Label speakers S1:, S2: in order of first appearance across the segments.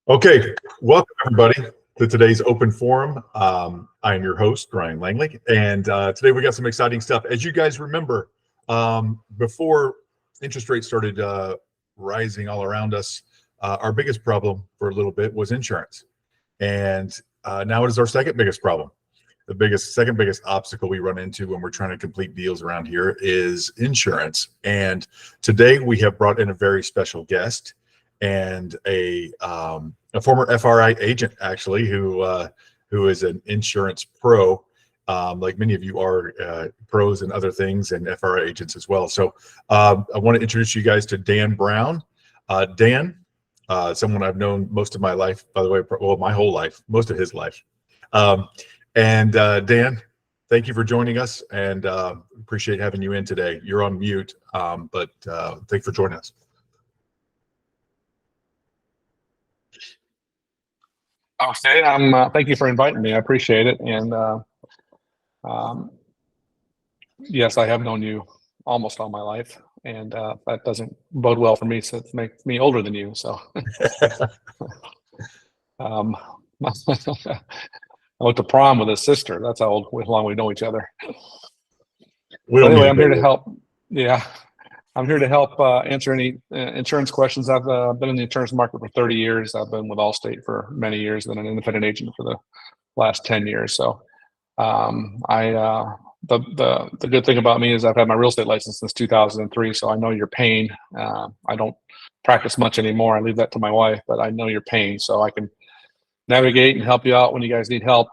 S1: Okay, welcome everybody to today's open forum. I am your host, Ryan Langley, and today we got some exciting stuff. As you guys remember, before interest rates started rising all around us, our biggest problem for a little bit was insurance, and now it is our second biggest problem. Second biggest obstacle we run into when we're trying to complete deals around here is insurance. And today we have brought in a very special guest and a former FRI agent, actually, who is an insurance pro, like many of you are pros and other things, and FRI agents as well. So I want to introduce you guys to Dan Brown. Dan, someone I've known most of my life, by the way, well, my whole life, most of his life. And Dan, thank you for joining us, and appreciate having you in today. You're on mute, but thank you for joining us.
S2: Okay, thank you for inviting me. I appreciate it. And yes, I have known you almost all my life, and that doesn't bode well for me, since it makes me older than you. So I went to prom with his sister. That's how long we know each other. Anyway, I'm here to help. Yeah, I'm here to help answer any insurance questions. I've been in the insurance market for 30 years. I've been with Allstate for many years, been an independent agent for the last 10 years. So the good thing about me is I've had my real estate license since 2003, so I know your pain. I don't practice much anymore. I leave that to my wife, but I know your pain, so I can navigate and help you out when you guys need help,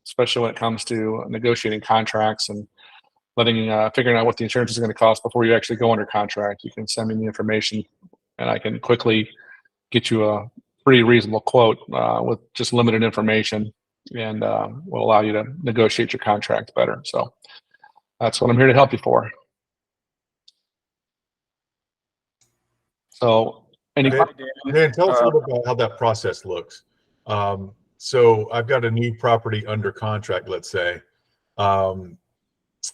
S2: especially when it comes to negotiating contracts and figuring out what the insurance is going to cost before you actually go under contract. You can send me the information, and I can quickly get you a pretty reasonable quote with just limited information, and will allow you to negotiate your contract better. So that's what I'm here to help you for. So, Dan,
S1: tell us a little about how that process looks. So I've got a new property under contract, let's say,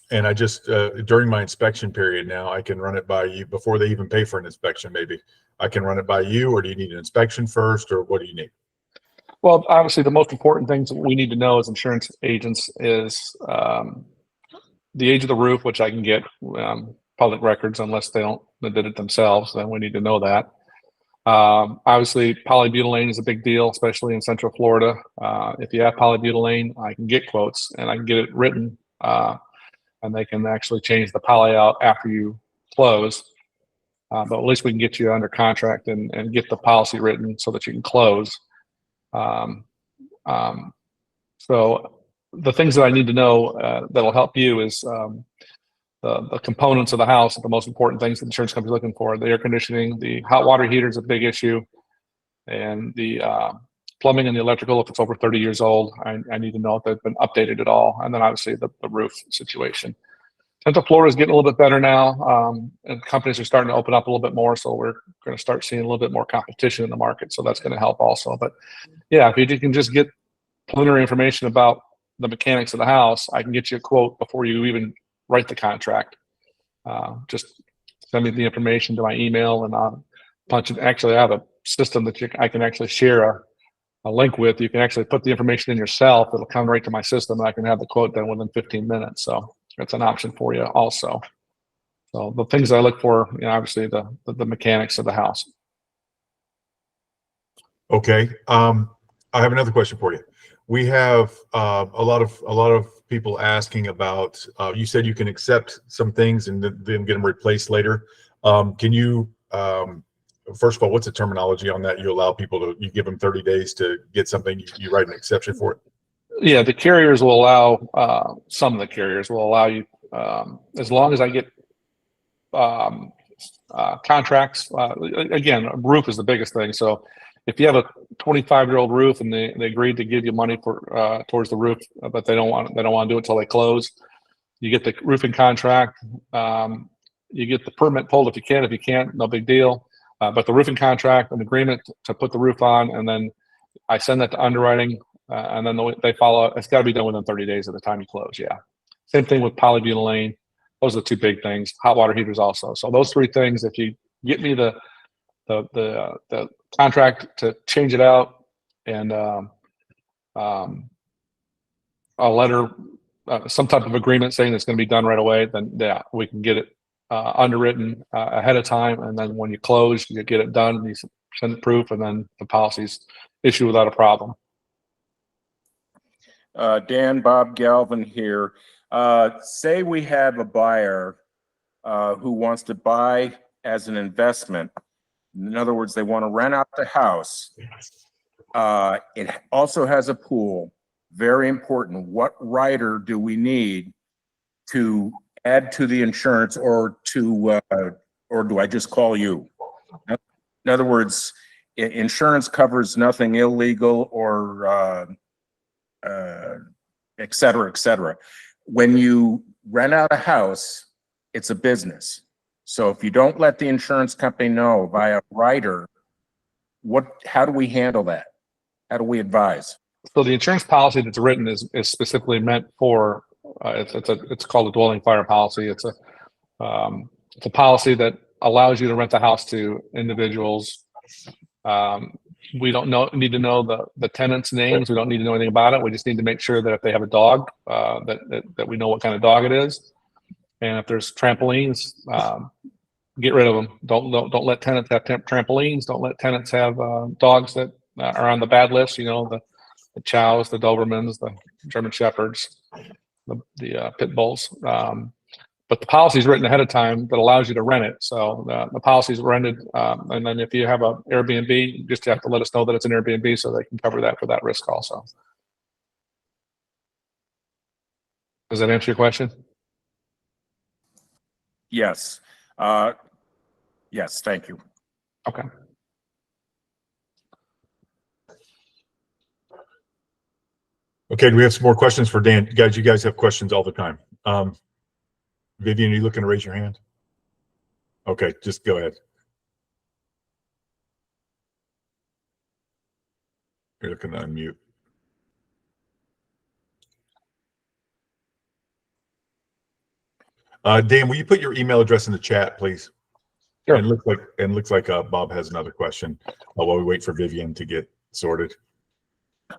S1: and I just during my inspection period now, I can run it by you before they even pay for an inspection. Maybe I can run it by you, or do you need an inspection first, or what do you need?
S2: Well, obviously, the most important things we need to know as insurance agents is the age of the roof, which I can get public records unless they did it themselves. Then we need to know that. Obviously, polybutylene is a big deal, especially in Central Florida. If you have polybutylene, I can get quotes, and I can get it written, and they can actually change the poly out after you close. But at least we can get you under contract and get the policy written so that you can close. So the things that I need to know that'll help you is the components of the house, the most important things the insurance company is looking for. The air conditioning, the hot water heater is a big issue, and the plumbing and the electrical, if it's over 30 years old, I need to know if they've been updated at all. And then obviously the roof situation. Central Florida is getting a little bit better now, and companies are starting to open up a little bit more, so we're going to start seeing a little bit more competition in the market, so that's going to help also. But yeah, if you can just get preliminary information about the mechanics of the house, I can get you a quote before you even write the contract. Just send me the information to my email, and I'll punch it. Actually, I have a system that I can actually share a link with. You can actually put the information in yourself. It'll come right to my system, and I can have the quote done within 15 minutes. So that's an option for you also. So the things I look for, obviously the mechanics of the house.
S1: Okay. I have another question for you. We have a lot of people asking about. You said you can accept some things and then get them replaced later. Can you? First of all, what's the terminology on that? You allow people to, you give them 30 days to get something, you write an exception for it?
S2: Yeah, the carriers will allow, some of the carriers will allow you, as long as I get contracts. Again, roof is the biggest thing. So if you have a 25-year-old roof and they agreed to give you money for towards the roof, but they don't want to do it until they close, you get the roofing contract. You get the permit pulled if you can. If you can't, no big deal. But the roofing contract, an agreement to put the roof on, and then I send that to underwriting, and then they follow. It's got to be done within 30 days of the time you close. Yeah. Same thing with polybutylene. Those are the two big things. Hot water heaters also. So those three things, if you get me the the contract to change it out, and a letter, some type of agreement saying it's going to be done right away, then yeah, we can get it underwritten ahead of time, and then when you close, you get it done, and you send proof, and then the policy's issued without a problem.
S3: Dan, Bob Galvin here. Say we have a buyer who wants to buy as an investment. In other words, they want to rent out the house. It also has a pool. Very important. What rider do we need to add to the insurance, or do I just call you? In other words, insurance covers nothing illegal or et cetera, et cetera. When you rent out a house, it's a business. So if you don't let the insurance company know via rider, how do we handle that? How do we advise?
S2: So the insurance policy that's written is specifically meant for it's called a dwelling fire policy. It's a policy that allows you to rent the house to individuals. We don't need to know the tenants' names. We don't need to know anything about it. We just need to make sure that if they have a dog, that we know what kind of dog it is. And if there's trampolines, get rid of them. Don't let tenants have trampolines. Don't let tenants have dogs that are on the bad list. You know, the chows, the Dobermans, the German Shepherds, the pit bulls. But the policy is written ahead of time that allows you to rent it. So the policy is rented, and then if you have a Airbnb, you just have to let us know that it's an Airbnb so they can cover that for that risk also. Does that answer your question?
S3: Yes. Yes, thank you.
S2: Okay.
S1: Okay, do we have some more questions for Dan? Guys, you guys have questions all the time. Vivian, are you looking to raise your hand? Okay, just go ahead. You're looking to unmute. Dan, will you put your email address in the chat, please?
S2: Sure.
S1: And looks like Bob has another question while we wait for Vivian to get sorted.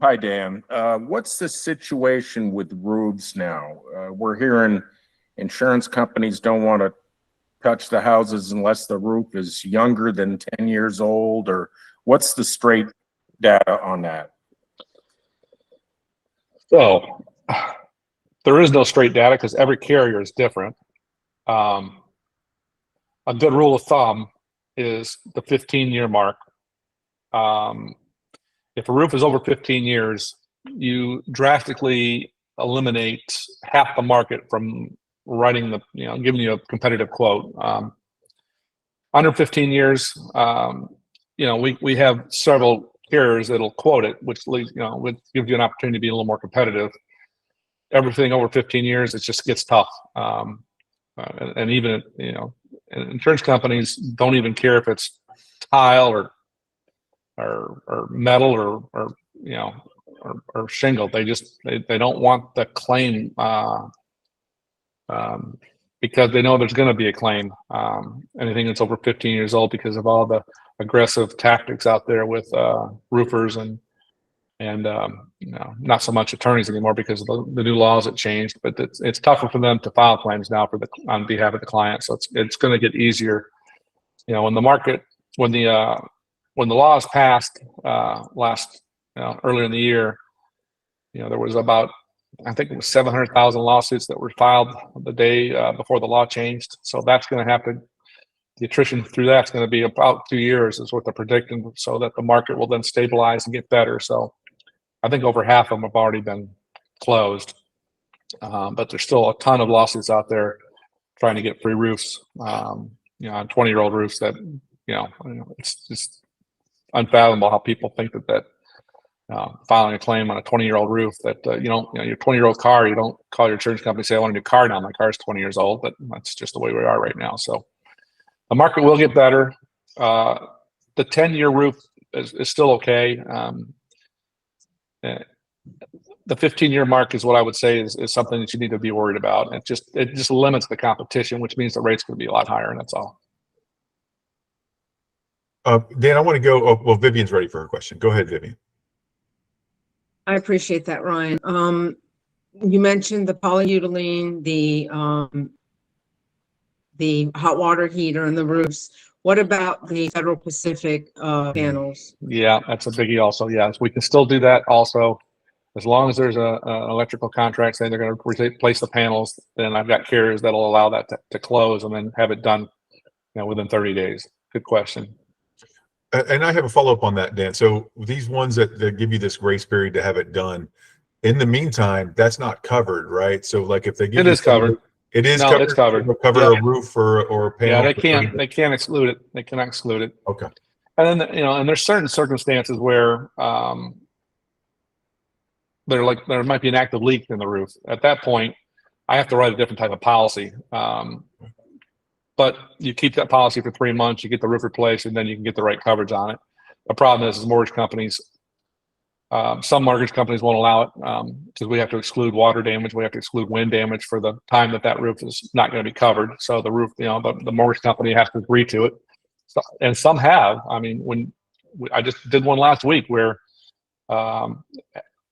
S3: Hi, Dan. What's the situation with roofs now? We're hearing insurance companies don't want to touch the houses unless the roof is younger than 10 years old, or what's the straight data on that?
S2: So there is no straight data because every carrier is different. A good rule of thumb is the 15-year mark. If a roof is over 15 years, you drastically eliminate half the market from writing giving you a competitive quote. Under 15 years, we have several carriers that'll quote it, which would give you an opportunity to be a little more competitive. Everything over 15 years, it just gets tough. And even insurance companies don't even care if it's tile or metal or shingle. They don't want the claim because they know there's going to be a claim. Anything that's over 15 years old, because of all the aggressive tactics out there with roofers and not so much attorneys anymore because of the new laws that changed. But it's tougher for them to file claims now on behalf of the client. So it's going to get easier. When the laws passed earlier in the year, there was about, I think it was 700,000 lawsuits that were filed the day before the law changed. So that's going to have to, the attrition through that's going to be about 2 years is what they're predicting, so that the market will then stabilize and get better. So I think over half of them have already been closed, but there's still a ton of lawsuits out there trying to get free roofs, on 20-year-old roofs that, it's just unfathomable how people think that filing a claim on a 20-year-old roof that, your 20-year-old car, you don't call your insurance company and say, I want a new car now. My car is 20 years old, but that's just the way we are right now. So the market will get better. The 10-year roof is still okay. The 15-year mark is what I would say is something that you need to be worried about. It just limits the competition, which means the rate's going to be a lot higher, and that's all.
S1: Dan, I want to go. Oh, well, Vivian's ready for her question. Go ahead, Vivian.
S4: I appreciate that, Ryan. You mentioned the polyethylene, the hot water heater and the roofs. What about the Federal Pacific panels?
S2: Yeah, that's a biggie also. Yes, we can still do that also. As long as there's an electrical contract saying they're going to replace the panels, then I've got carriers that'll allow that to close and then have it done, within 30 days. Good question.
S1: And I have a follow-up on that, Dan. So these ones that give you this grace period to have it done, in the meantime, that's not covered, right? So like if they give
S2: It is covered.
S1: It is
S2: No,
S1: covered.
S2: it's covered.
S1: It'll cover
S2: Yeah.
S1: a roof or a panel.
S2: Yeah, they can't exclude it. They cannot exclude it.
S1: Okay.
S2: And then, and there's certain circumstances where there might be an active leak in the roof. At that point, I have to write a different type of policy. But you keep that policy for 3 months, you get the roof replaced, and then you can get the right coverage on it. The problem is mortgage companies, some mortgage companies won't allow it because we have to exclude water damage, we have to exclude wind damage for the time that roof is not going to be covered. So the roof, the mortgage company has to agree to it. So, and some have. I mean, I just did one last week where,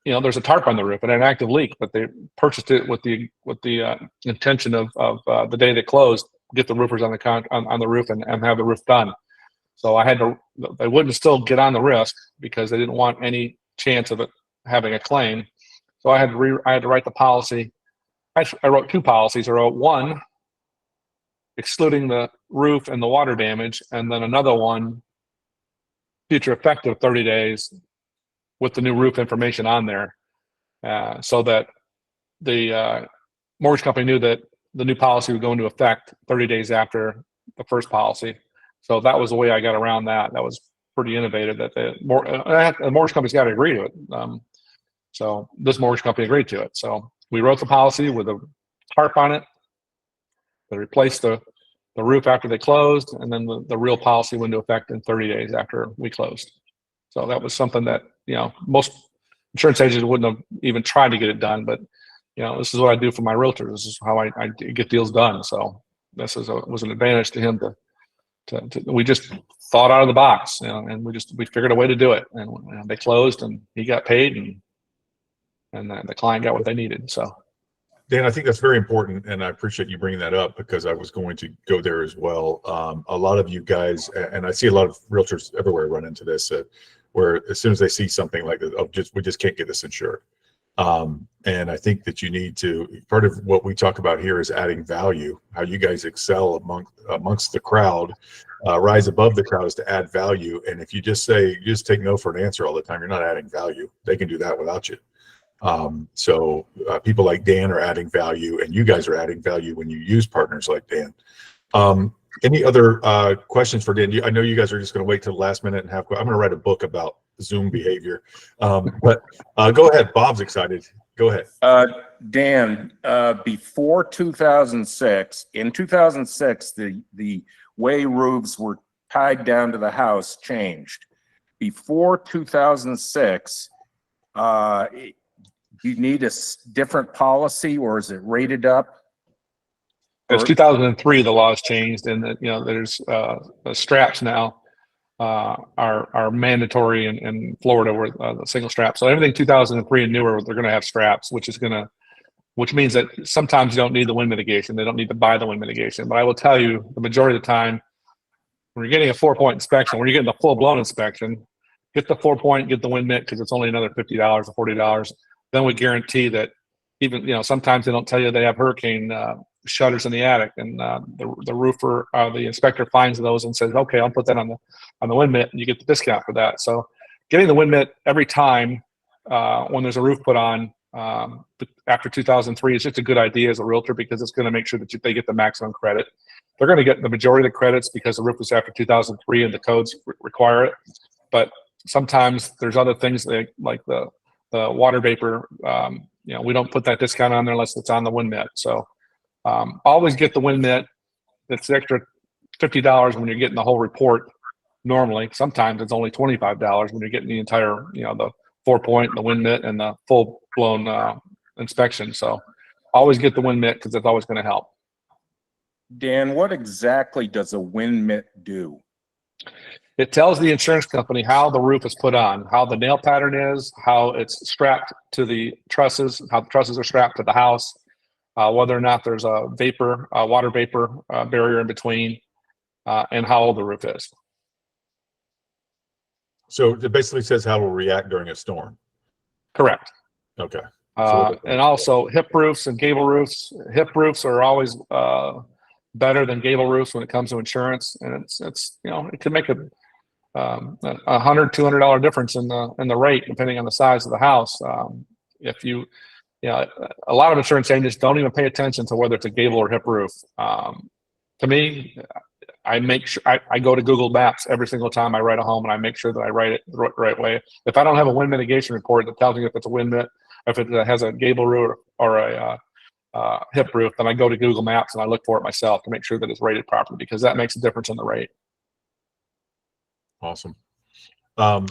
S2: there's a tarp on the roof and an active leak, but they purchased it with the intention of the day they closed, get the roofers on the roof and have the roof done. So they wouldn't still get on the risk because they didn't want any chance of it having a claim. So I had to write the policy. I wrote 2 policies. I wrote one excluding the roof and the water damage, and then another one future effective 30 days with the new roof information on there, so that the mortgage company knew that the new policy would go into effect 30 days after the first policy. So that was the way I got around that. That was pretty innovative. That the mortgage company's got to agree to it. So this mortgage company agreed to it. So we wrote the policy with a tarp on it. They replaced the roof after they closed, and then the real policy went into effect in 30 days after we closed. So that was something that most insurance agents wouldn't have even tried to get it done, but this is what I do for my realtors. This is how I get deals done. So this was an advantage to him to we just thought out of the box, and we figured a way to do it, and they closed and he got paid and the client got what they needed. So
S1: Dan, I think that's very important, and I appreciate you bringing that up because I was going to go there as well. A lot of you guys, and I see a lot of realtors everywhere run into this, where as soon as they see something like this, we just can't get this insured. And I think that you need to, part of what we talk about here is adding value. How you guys excel amongst the crowd, rise above the crowd is to add value. And if you just take no for an answer all the time, you're not adding value. They can do that without you. So people like Dan are adding value, and you guys are adding value when you use partners like Dan. Any other questions for Dan? I know you guys are just going to wait till the last minute and I'm going to write a book about Zoom behavior. But go ahead. Bob's excited. Go ahead.
S3: Dan, before 2006, in 2006, the way roofs were tied down to the house changed. Before 2006, you need a different policy, or is it rated up?
S2: It's 2003. The laws changed, and there's the straps now are mandatory in Florida, where the single strap. So everything 2003 and newer, they're going to have straps, which means that sometimes you don't need the wind mitigation. They don't need to buy the wind mitigation. But I will tell you, the majority of the time, when you're getting a 4-point inspection, when you're getting the full-blown inspection, get the 4-point, get the wind mitt, because it's only another $50 or $40. Then we guarantee that even, sometimes they don't tell you they have hurricane shutters in the attic, and the roofer, the inspector finds those and says, okay, I'll put that on the wind mitt, and you get the discount for that. So getting the wind mitt every time when there's a roof put on after 2003 is just a good idea as a realtor, because it's going to make sure that they get the maximum credit. They're going to get the majority of the credits because the roof was after 2003 and the codes require it. But sometimes there's other things like the water vapor. We don't put that discount on there unless it's on the wind mitt. So always get the wind mitt. It's an extra $50 when you're getting the whole report. Normally, sometimes it's only $25 when you're getting the entire, the 4-point, the wind mitt, and the full blown inspection. So always get the wind mitt, because it's always going to help.
S3: Dan, what exactly does a wind mitt do?
S2: It tells the insurance company how the roof is put on, how the nail pattern is, how it's strapped to the trusses, how the trusses are strapped to the house, whether or not there's a water vapor barrier in between, and how old the roof is.
S1: So it basically says how it will react during a storm.
S2: Correct.
S1: Okay.
S2: And also hip roofs and gable roofs. Hip roofs are always better than gable roofs when it comes to insurance, and it's it can make a $100-$200 difference in the rate depending on the size of the house. If you a lot of insurance agents don't even pay attention to whether it's a gable or hip roof. To me, I make sure I go to Google Maps every single time I write a home, and I make sure that I write it the right way. If I don't have a wind mitigation report that tells me if it's a wind mitt, if it has a gable roof or a hip roof, then I go to Google Maps and I look for it myself to make sure that it's rated properly, because that makes a difference in the rate.
S1: Awesome. All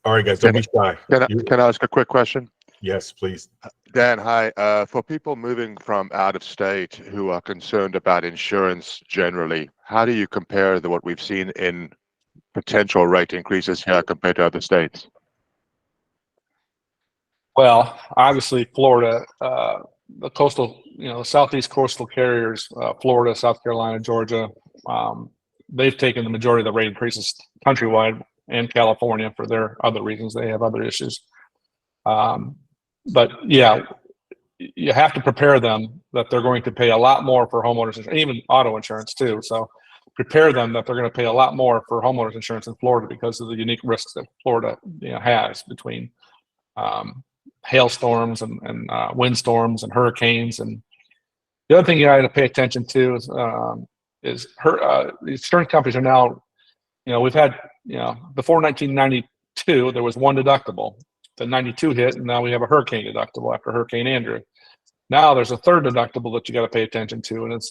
S1: right, guys, don't be shy.
S5: Can I ask a quick question?
S1: Yes, please.
S5: Dan, hi. For people moving from out of state who are concerned about insurance generally, how do you compare what we've seen in potential rate increases here compared to other states?
S2: Well, obviously, Florida, the coastal, southeast coastal carriers, Florida, South Carolina, Georgia, they've taken the majority of the rate increases countrywide, and California for their other reasons. They have other issues. But yeah, you have to prepare them that they're going to pay a lot more for homeowners insurance, even auto insurance too. So prepare them that they're going to pay a lot more for homeowners insurance in Florida because of the unique risks that Florida has between hailstorms and windstorms and hurricanes. And the other thing you got to pay attention to is the insurance companies are now, we've had, before 1992, there was one deductible. The 92 hit, and now we have a hurricane deductible after Hurricane Andrew. Now there's a third deductible that you got to pay attention to, and it's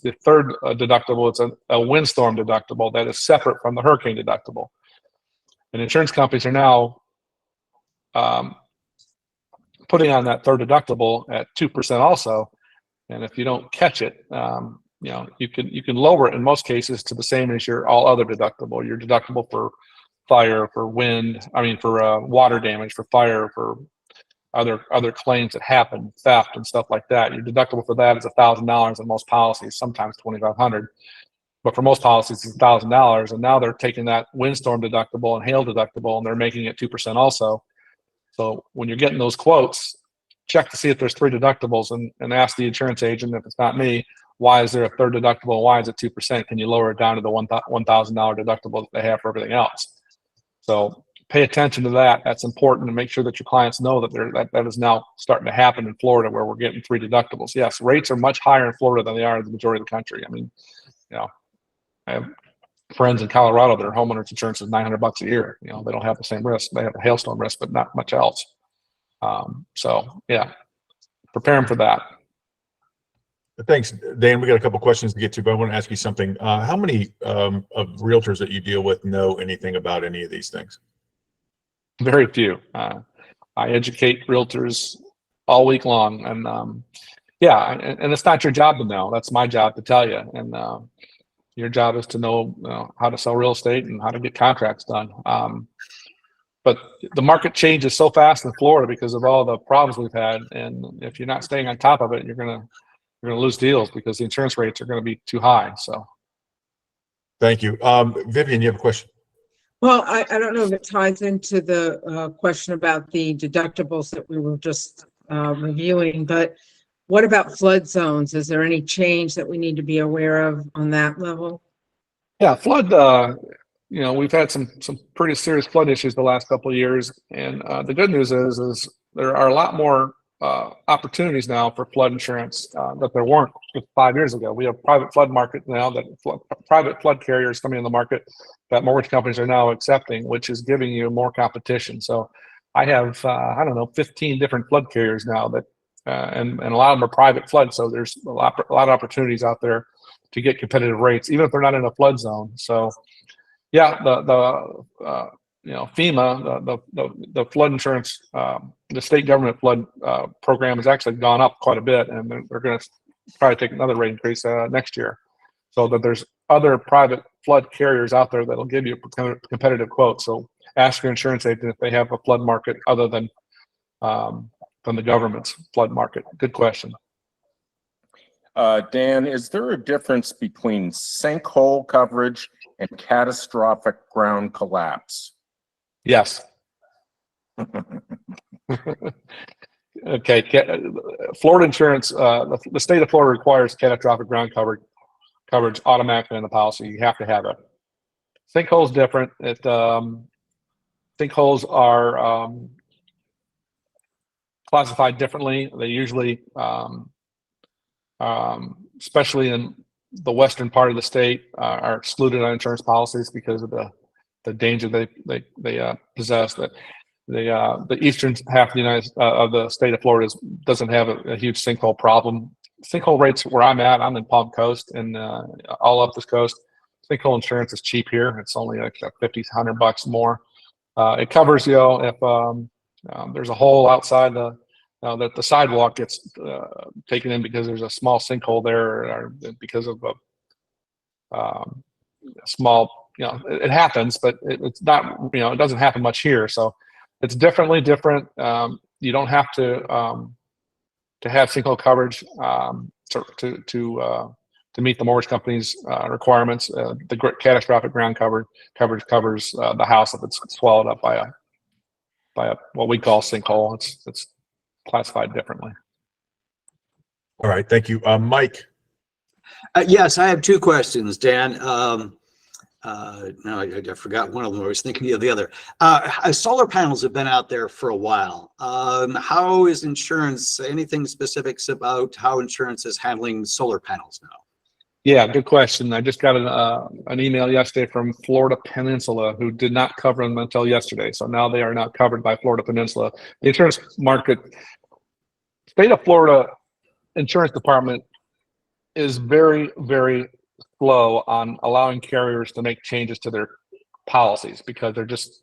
S2: the third deductible. It's a windstorm deductible that is separate from the hurricane deductible. And insurance companies are now putting on that third deductible at 2% also. And if you don't catch it, you can lower it in most cases to the same as your all other deductible. Your deductible for fire, for water damage, for fire, for other claims that happen, theft and stuff like that. Your deductible for that is $1,000 in most policies, sometimes $2,500. But for most policies, it's $1,000. And now they're taking that windstorm deductible and hail deductible, and they're making it 2% also. So when you're getting those quotes, check to see if there's three deductibles, and ask the insurance agent, if it's not me, why is there a third deductible? Why is it 2%? Can you lower it down to the $1,000 deductible that they have for everything else? So pay attention to that. That's important, to make sure that your clients know that that is now starting to happen in Florida, where we're getting three deductibles. Yes, rates are much higher in Florida than they are in the majority of the country. I mean, I have friends in Colorado, their homeowners insurance is $900 a year. They don't have the same risk. They have a hailstorm risk, but not much else. So yeah, prepare them for that.
S1: Thanks, Dan. We got a couple questions to get to, but I want to ask you something. How many of realtors that you deal with know anything about any of these things?
S2: Very few. I educate realtors all week long, and and it's not your job to know. That's my job to tell you. And your job is to know how to sell real estate and how to get contracts done. But the market changes so fast in Florida because of all the problems we've had, and if you're not staying on top of it, you're gonna lose deals because the insurance rates are going to be too high. So,
S1: thank you, Vivian. You have a question?
S4: Well, I don't know if it ties into the question about the deductibles that we were just reviewing, but what about flood zones? Is there any change that we need to be aware of on that level?
S2: Yeah, flood. We've had some pretty serious flood issues the last couple of years, and the good news is there are a lot more opportunities now for flood insurance that there weren't just 5 years ago. We have private flood market now, private flood carriers coming in the market that mortgage companies are now accepting, which is giving you more competition. So I have 15 different flood carriers now that and a lot of them are private flood. So there's a lot of opportunities out there to get competitive rates, even if they're not in a flood zone. So yeah, FEMA, the flood insurance, the state government flood program has actually gone up quite a bit, and they're going to try to take another rate increase next year. so that there's other private flood carriers out there that'll give you a competitive quote. So ask your insurance agent if they have a flood market other than the government's flood market. Good question.
S3: Dan, is there a difference between sinkhole coverage and catastrophic ground collapse?
S2: Yes. Okay. Florida insurance, the state of Florida requires catastrophic ground coverage automatically in the policy. You have to have it. Sinkholes different. Sinkholes are classified differently. They usually, especially in the western part of the state, are excluded on insurance policies because of the danger they possess. That the eastern half of the state of Florida doesn't have a huge sinkhole problem. Sinkhole rates where I'm in Palm Coast and all up this coast, sinkhole insurance is cheap here. It's only like $50-100 more. It covers if there's a hole outside that the sidewalk gets taken in because there's a small sinkhole there, or because of a small, it happens, but it's not, it doesn't happen much here. So it's definitely different. You don't have to have sinkhole coverage to meet the mortgage company's requirements. The catastrophic ground coverage covers the house if it's swallowed up by a what we call sinkhole. It's classified differently.
S1: All right, thank you, Mike.
S6: Yes, I have two questions, Dan. No, I forgot one of them. I was thinking of the other. Solar panels have been out there for a while. How is insurance? Anything specifics about how insurance is handling solar panels now?
S2: Yeah, good question. I just got an email yesterday from Florida Peninsula, who did not cover them until yesterday. So now they are not covered by Florida Peninsula. The insurance market, state of Florida insurance department is very, very slow on allowing carriers to make changes to their policies because they're just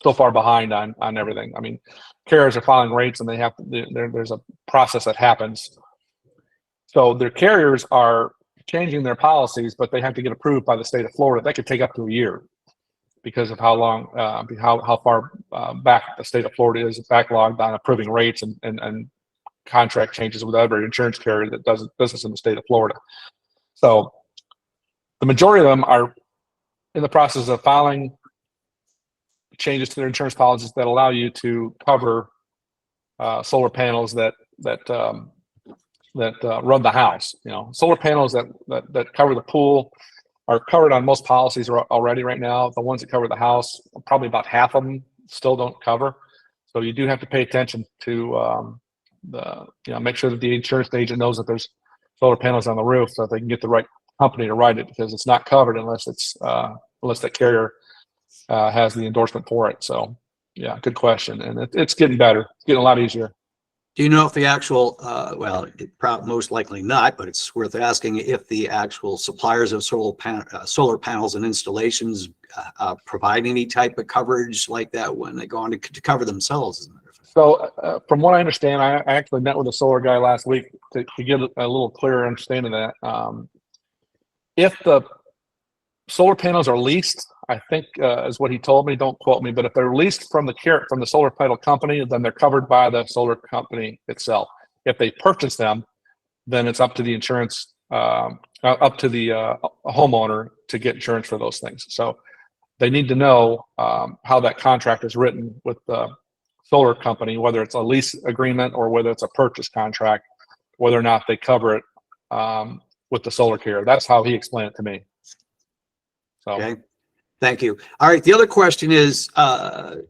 S2: so far behind on everything. I mean, carriers are filing rates and they have to, there's a process that happens. So their carriers are changing their policies, but they have to get approved by the state of Florida. That could take up to a year because of how long, how far back the state of Florida is backlogged on approving rates and contract changes with every insurance carrier that does business in the state of Florida. So the majority of them are in the process of filing changes to their insurance policies that allow you to cover solar panels that run the house. Solar panels that cover the pool are covered on most policies already right now. The ones that cover the house, probably about half of them still don't cover. So you do have to pay attention to make sure that the insurance agent knows that there's solar panels on the roof so that they can get the right company to write it, because it's not covered unless that carrier has the endorsement for it. So yeah, good question. And it's getting better. It's getting a lot easier.
S6: Do you know if the actual, most likely not, but it's worth asking if the actual suppliers of solar panels and installations provide any type of coverage like that when they go on to cover themselves?
S2: So from what I understand, I actually met with a solar guy last week to get a little clearer understanding of that. If the solar panels are leased, I think is what he told me, don't quote me, but if they're leased from the solar panel company, then they're covered by the solar company itself. If they purchase them, then it's up to the insurance, up to the homeowner to get insurance for those things. So they need to know how that contract is written with the solar company, whether it's a lease agreement or whether it's a purchase contract, whether or not they cover it with the solar carrier. That's how he explained it to me. So.
S6: Okay, thank you. All right, the other question is, a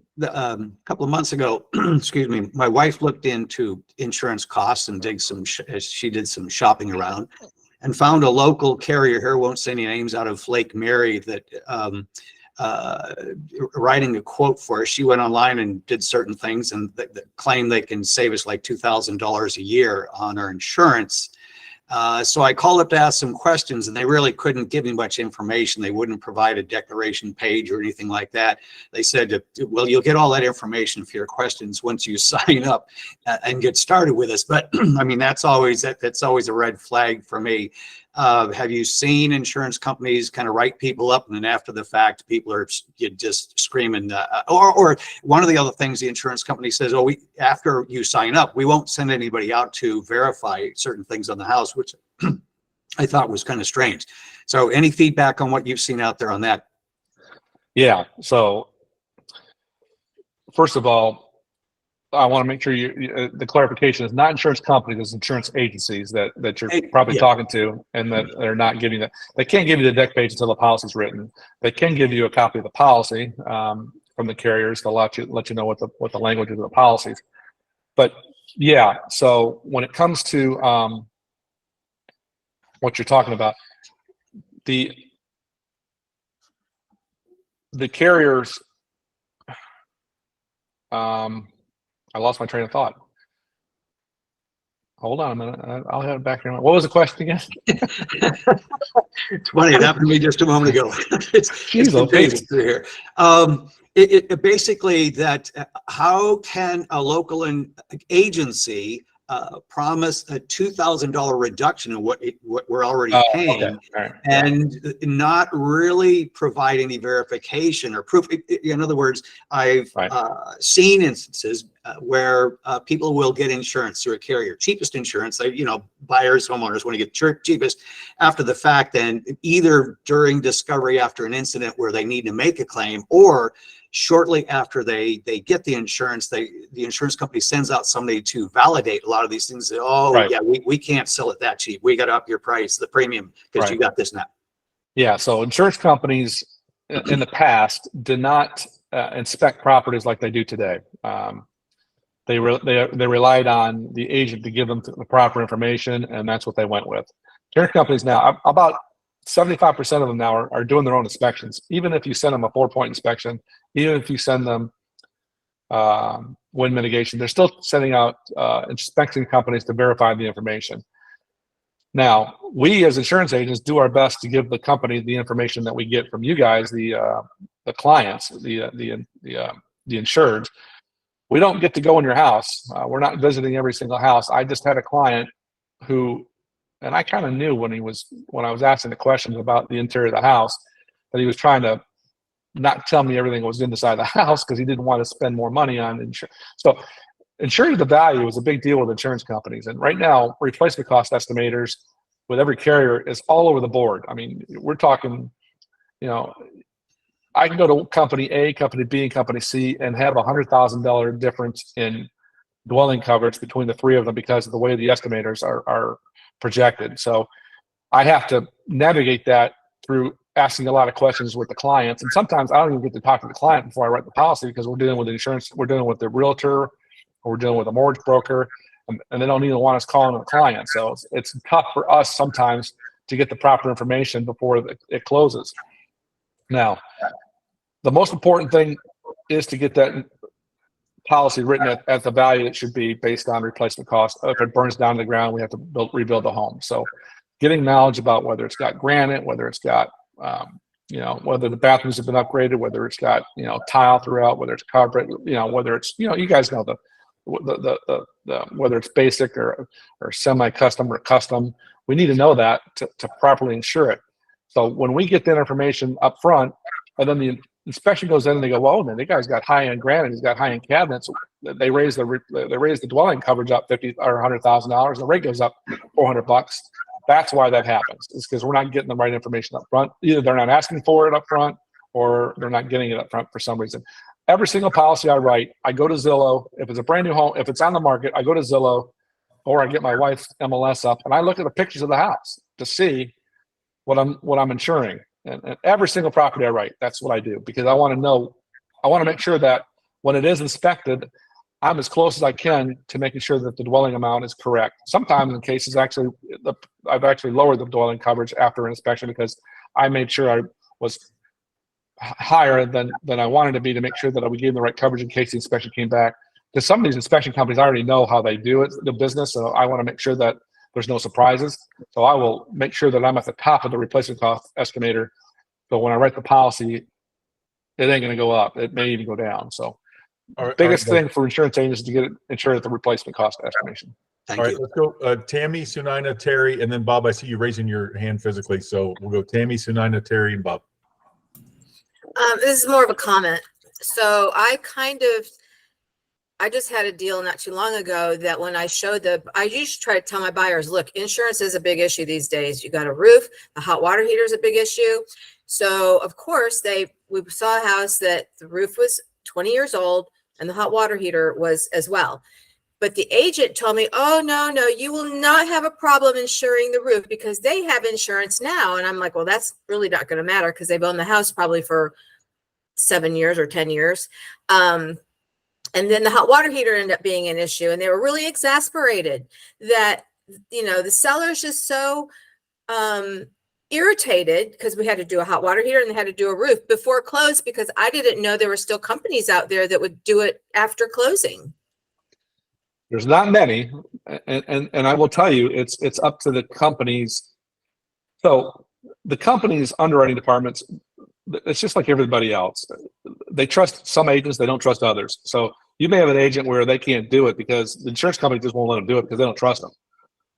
S6: couple of months ago, excuse me, my wife looked into insurance costs and she did some shopping around and found a local carrier here, won't say any names, out of Lake Mary, that writing a quote for her. She went online and did certain things and claim they can save us like $2,000 a year on our insurance. So I called up to ask some questions and they really couldn't give me much information. They wouldn't provide a declaration page or anything like that. They said, well, you'll get all that information for your questions once you sign up and get started with us. But I mean, that's always a red flag for me. Have you seen insurance companies kind of write people up and then after the fact, people are just screaming, or one of the other things the insurance company says, oh, after you sign up, we won't send anybody out to verify certain things on the house, which I thought was kind of strange. So any feedback on what you've seen out there on that?
S2: Yeah. So first of all, I want to make sure the clarification is not insurance companies, it's insurance agencies that you're probably
S6: Yeah.
S2: talking to, and that they're not giving that. They can't give you the deck page until the policy's written. They can give you a copy of the policy from the carriers to let you know what the language is of the policies. But yeah, so when it comes to what you're talking about, the carriers, I lost my train of thought. Hold on a minute. I'll have it back here. What was the question again?
S6: It's funny, it happened to me just a moment ago. it's confusing through here. It basically that how can a local agency promise a $2,000 reduction in what we're already paying,
S2: Okay. Right.
S6: and not really provide any verification or proof. In other words, I've seen instances where people will get insurance through a carrier, cheapest insurance. Buyers, homeowners want to get cheapest after the fact, and either during discovery after an incident where they need to make a claim, or shortly after they get the insurance, the insurance company sends out somebody to validate a lot of these things. Yeah, we can't sell it that cheap. We got to up your price, the premium, because you got this now.
S2: Yeah, so insurance companies in the past did not inspect properties like they do today. They relied on the agent to give them the proper information, and that's what they went with. Insurance companies now, about 75% of them now are doing their own inspections. Even if you send them a 4-point inspection, even if you send them wind mitigation, they're still sending out inspection companies to verify the information. Now, we as insurance agents do our best to give the company the information that we get from you guys, the clients, the insured. We don't get to go in your house. We're not visiting every single house. I just had a client who, and I kind of knew when I was asking the questions about the interior of the house, that he was trying to not tell me everything that was inside the house because he didn't want to spend more money on insurance. So insuring the value is a big deal with insurance companies. And right now, replacement cost estimators with every carrier is all over the board. I mean, we're talking, I can go to company A, company B, and company C and have $100,000 difference in dwelling coverage between the three of them because of the way the estimators are projected. So I have to navigate that through asking a lot of questions with the clients. And sometimes I don't even get to talk to the client before I write the policy because we're dealing with insurance, we're dealing with the realtor, or we're dealing with a mortgage broker, and they don't even want us calling the client. So it's tough for us sometimes to get the proper information before it closes. Now, the most important thing is to get that policy written at the value it should be based on replacement cost. If it burns down to the ground, we have to rebuild the home. So getting knowledge about whether it's got granite, whether it's got, whether the bathrooms have been upgraded, whether it's got, tile throughout, whether it's carpet, whether it's, you guys know the whether it's basic or semi-custom or custom, we need to know that to properly insure it. So when we get that information up front, and then the inspection goes in and they go, well, man, the guy's got high-end granite, he's got high-end cabinets. They raise the dwelling coverage up $50,000 or $100,000. The rate goes up $400. That's why that happens. It's because we're not getting the right information up front. Either they're not asking for it up front, or they're not getting it up front for some reason. Every single policy I write, I go to Zillow. If it's a brand new home, if it's on the market, I go to Zillow, or I get my wife's MLS up and I look at the pictures of the house to see what I'm insuring. And every single property I write, that's what I do, because I want to know, I want to make sure that when it is inspected, I'm as close as I can to making sure that the dwelling amount is correct. Sometimes in cases, actually, I've actually lowered the dwelling coverage after an inspection because I made sure I was higher than I wanted to be to make sure that I would give them the right coverage in case the inspection came back. Because some of these inspection companies, I already know how they do it, the business, so I want to make sure that there's no surprises. So I will make sure that I'm at the top of the replacement cost estimator. So when I write the policy, it ain't going to go up. It may even go down. So
S1: All right,
S2: biggest
S1: all right,
S2: thing for insurance agents is to get it insured at the replacement cost estimation.
S6: Thank
S1: All right,
S6: you.
S1: let's go. Tammy, Sunina, Terry, and then Bob. I see you raising your hand physically, so we'll go Tammy, Sunina, Terry, and Bob.
S7: This is more of a comment. So I just had a deal not too long ago that when I usually try to tell my buyers, look, insurance is a big issue these days. You got a roof, the hot water heater is a big issue. So of course we saw a house that the roof was 20 years old and the hot water heater was as well. But the agent told me, oh, no, you will not have a problem insuring the roof because they have insurance now. And I'm like, well, that's really not going to matter because they've owned the house probably for 7 years or 10 years. And then the hot water heater ended up being an issue. And they were really exasperated that, the seller's just so irritated because we had to do a hot water heater and they had to do a roof before close because I didn't know there were still companies out there that would do it after closing.
S2: There's not many, and I will tell you, it's up to the companies. So the company's underwriting departments, it's just like everybody else. They trust some agents, they don't trust others. So you may have an agent where they can't do it because the insurance company just won't let them do it because they don't trust them.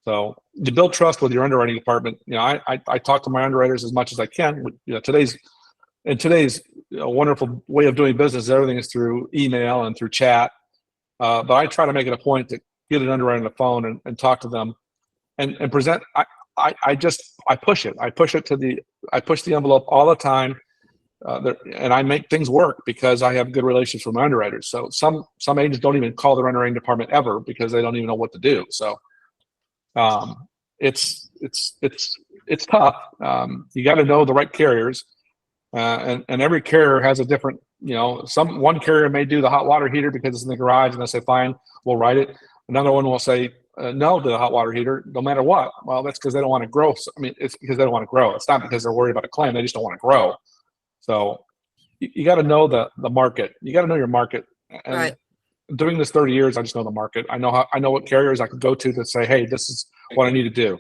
S2: So to build trust with your underwriting department, I talk to my underwriters as much as I can. Today's wonderful way of doing business, everything is through email and through chat. But I try to make it a point to get an underwriter on the phone and talk to them and present. I push it. I push the envelope all the time. And I make things work because I have good relationships with my underwriters. So some agents don't even call their underwriting department ever because they don't even know what to do. So it's tough. You got to know the right carriers, and every carrier has a different. One carrier may do the hot water heater because it's in the garage, and they say, "Fine, we'll write it." Another one will say no to the hot water heater, no matter what. Well, that's because they don't want to grow. It's because they don't want to grow. It's not because they're worried about a claim; they just don't want to grow. So you got to know the market. You got to know your market. And
S7: Right.
S2: Doing this 30 years, I just know the market. I know what carriers I can go to say, "Hey, this is what I need to do,"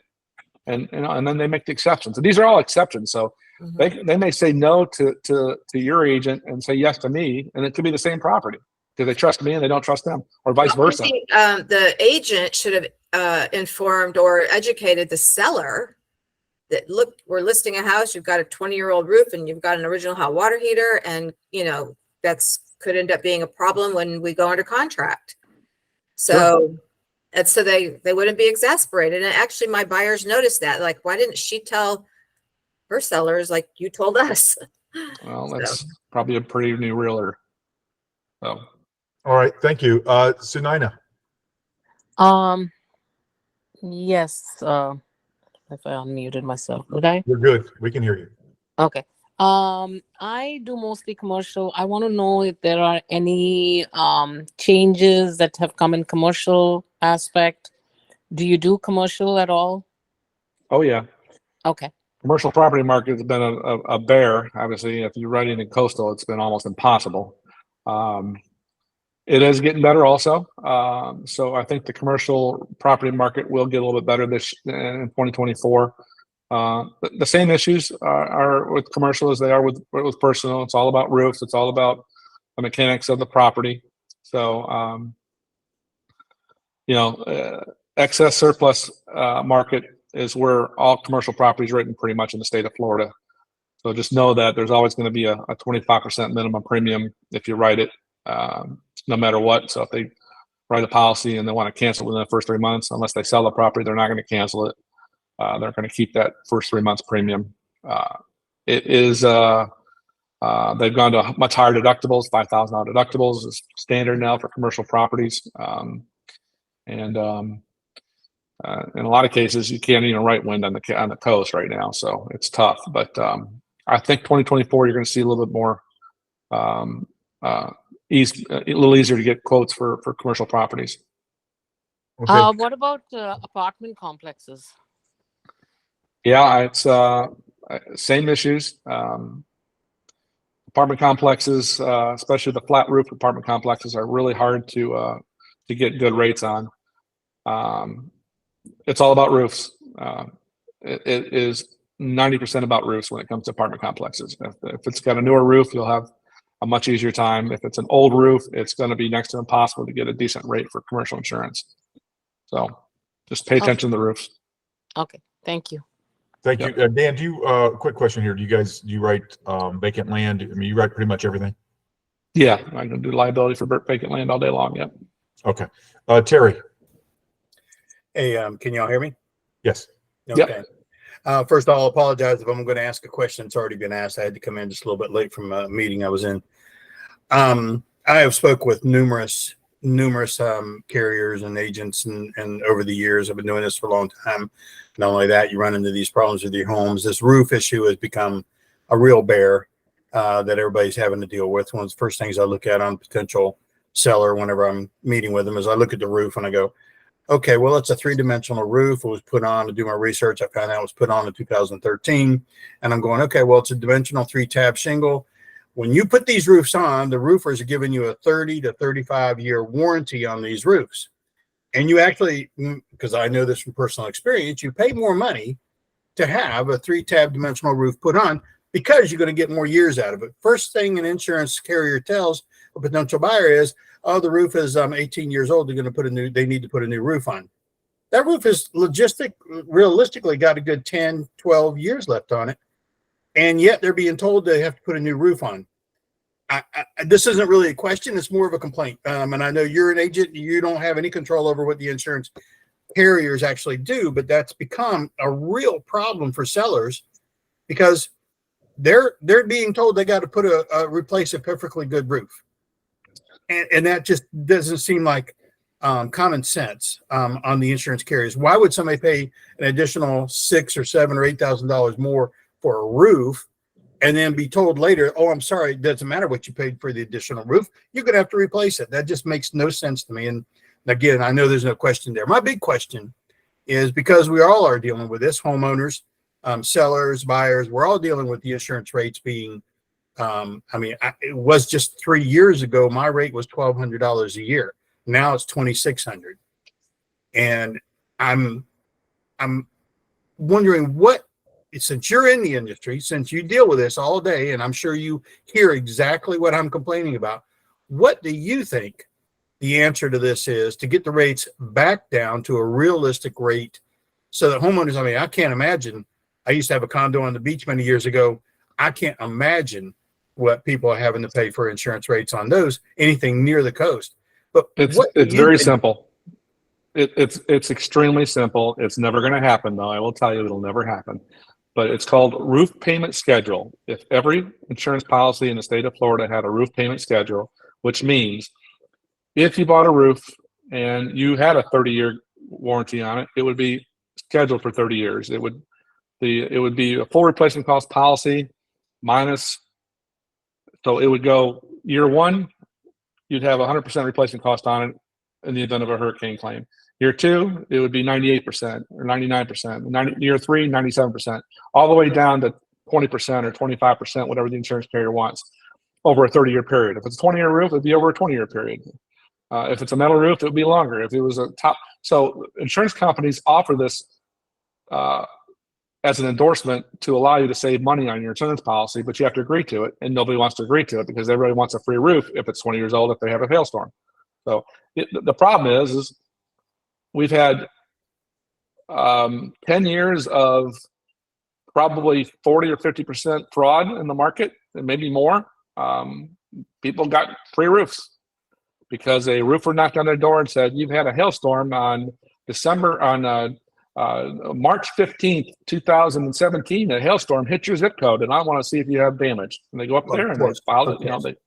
S2: and then they make the exceptions. And these are all exceptions. So they may say no to your agent and say yes to me, and it could be the same property because they trust me and they don't trust them, or vice versa.
S7: I think, the agent should have informed or educated the seller that, look, we're listing a house, you've got a 20-year-old roof and you've got an original hot water heater, and that's could end up being a problem when we go under contract. So and so they wouldn't be exasperated. And actually my buyers noticed that, like, why didn't she tell her sellers like you told us?
S2: Well, that's probably a pretty new realtor. So
S1: All right, thank you. Sunina.
S8: Yes, if I unmuted myself, did I?
S1: You're good. We can hear you.
S8: Okay. I do mostly commercial. I want to know if there are any changes that have come in commercial aspect. Do you do commercial at all?
S2: oh yeah,
S8: Okay.
S2: commercial property market has been a bear. Obviously, if you're writing in coastal, it's been almost impossible. It is getting better also. So I think the commercial property market will get a little bit better in 2024. The same issues are with commercial as they are with personal. It's all about roofs. It's all about the mechanics of the property. So, excess surplus market is where all commercial property is written pretty much in the state of Florida. So just know that there's always going to be a 25% minimum premium if you write it, no matter what. So if they write a policy and they want to cancel within the first 3 months, unless they sell the property, they're not going to cancel it. They're going to keep that first 3 months premium. It is, they've gone to much higher deductibles. $5,000 deductibles is standard now for commercial properties. In a lot of cases, you can't even write wind on the coast right now, so it's tough. But I think 2024, you're going to see a little bit more a little easier to get quotes for commercial properties.
S1: Okay.
S8: What about apartment complexes?
S2: Yeah, it's same issues. Apartment complexes, especially the flat roof apartment complexes, are really hard to get good rates on. It's all about roofs. It is 90% about roofs when it comes to apartment complexes. If it's got a newer roof, you'll have a much easier time. If it's an old roof, it's going to be next to impossible to get a decent rate for commercial insurance. So just pay attention to the roofs.
S8: Okay, thank you.
S1: Thank you. Dan, do you, quick question here. Do you write vacant land? I mean, you write pretty much everything?
S2: Yeah, I can do liability for vacant land all day long. Yep.
S1: Okay. Terry?
S9: Hey, can y'all hear me?
S1: Yes.
S2: Yep.
S9: Okay. First, I'll apologize if I'm going to ask a question that's already been asked. I had to come in just a little bit late from a meeting I was in. I have spoke with numerous carriers and agents, and over the years, I've been doing this for a long time. Not only that, you run into these problems with your homes. This roof issue has become a real bear that everybody's having to deal with. One of the first things I look at on potential seller whenever I'm meeting with them is I look at the roof and I go, okay, well, it's a 3-dimensional roof. It was put on to do my research. I found out it was put on in 2013. And I'm going, okay, well, it's a dimensional 3-tab shingle. When you put these roofs on, the roofers are giving you a 30 to 35-year warranty on these roofs. And you actually, because I know this from personal experience, you pay more money to have a 3-tab dimensional roof put on because you're going to get more years out of it. First thing an insurance carrier tells a potential buyer is, oh, the roof is 18 years old. They need to put a new roof on. That roof is realistically got a good 10, 12 years left on it. And yet they're being told they have to put a new roof on. This isn't really a question. It's more of a complaint. And I know you're an agent. You don't have any control over what the insurance carriers actually do, but that's become a real problem for sellers because they're being told they got to put replace a perfectly good roof. And that just doesn't seem like common sense on the insurance carriers. Why would somebody pay an additional $6,000 or $7,000 or $8,000 more for a roof and then be told later, oh, I'm sorry, it doesn't matter what you paid for the additional roof. You're going to have to replace it. That just makes no sense to me. And again, I know there's no question there. My big question is because we all are dealing with this, homeowners, sellers, buyers, we're all dealing with the insurance rates being it was just 3 years ago, my rate was $1,200 a year. Now it's $2,600. And I'm wondering since you're in the industry, since you deal with this all day, and I'm sure you hear exactly what I'm complaining about, what do you think the answer to this is to get the rates back down to a realistic rate so that homeowners, I can't imagine. I used to have a condo on the beach many years ago. I can't imagine what people are having to pay for insurance rates on those, anything near the coast. But
S2: it's very simple. It's extremely simple. It's never going to happen, though. I will tell you, it'll never happen. But it's called roof payment schedule. If every insurance policy in the state of Florida had a roof payment schedule, which means if you bought a roof and you had a 30-year warranty on it, it would be scheduled for 30 years. It would be a full replacement cost policy minus. So it would go year one, you'd have 100% replacement cost on it in the event of a hurricane claim. Year two, it would be 98% or 99%. Year three, 97%, all the way down to 20% or 25%, whatever the insurance carrier wants, over a 30-year period. If it's a 20-year roof, it'd be over a 20-year period. If it's a metal roof, it would be longer. If it was a top, so insurance companies offer this as an endorsement to allow you to save money on your insurance policy, but you have to agree to it, and nobody wants to agree to it because everybody wants a free roof if it's 20 years old if they have a hailstorm. So the problem is we've had 10 years of probably 40 or 50% fraud in the market, and maybe more. People got free roofs because a roofer knocked on their door and said, "You've had a hailstorm on March 15th, 2017, a hailstorm hit your zip code, and I want to see if you have damage." And they go up there and they file it.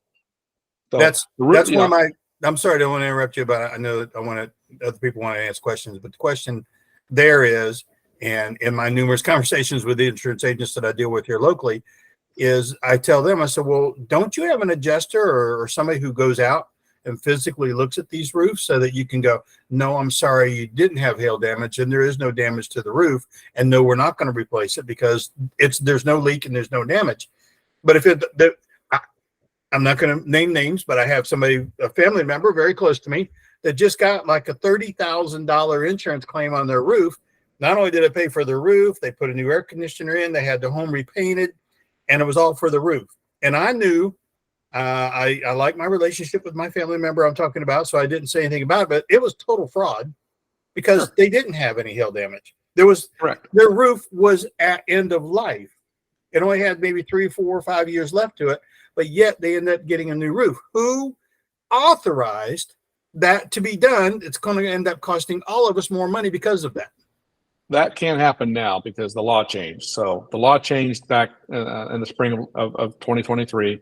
S9: That's one of my. I'm sorry, I don't want to interrupt you, but I know that other people want to ask questions. But the question there is, and in my numerous conversations with the insurance agents that I deal with here locally, is I tell them, I said, well, don't you have an adjuster or somebody who goes out and physically looks at these roofs so that you can go, no, I'm sorry, you didn't have hail damage and there is no damage to the roof, and no, we're not going to replace it because there's no leak and there's no damage. But if I'm not going to name names, but I have a family member very close to me that just got like a $30,000 insurance claim on their roof. Not only did it pay for their roof, they put a new air conditioner in, they had the home repainted, and it was all for the roof. And I knew I like my relationship with my family member I'm talking about, so I didn't say anything about it, but it was total fraud because they didn't have any hail damage.
S2: Correct.
S9: Their roof was at end of life. It only had maybe 3, 4, or 5 years left to it, but yet they ended up getting a new roof. Who authorized that to be done? It's going to end up costing all of us more money because of that.
S2: That can't happen now because the law changed. So the law changed back in the spring of 2023.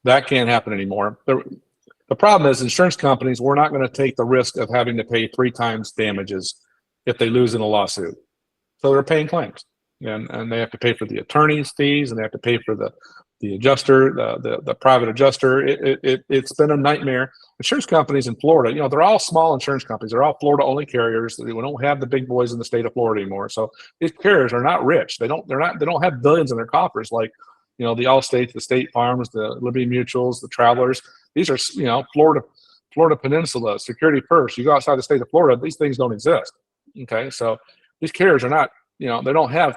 S2: That can't happen anymore. The problem is insurance companies, we're not going to take the risk of having to pay 3 times damages if they lose in a lawsuit. So they're paying claims, and they have to pay for the attorney's fees, and they have to pay for the adjuster, the private adjuster. It's been a nightmare. Insurance companies in Florida, they're all small insurance companies. They're all Florida only carriers. We don't have the big boys in the state of Florida anymore. So these carriers are not rich. They don't have billions in their coffers like, the Allstates, the State Farms, the Liberty Mutuals, the Travelers. These are, Florida Peninsula, Security First. You go outside the state of Florida, these things don't exist. Okay, so these carriers are not, they don't have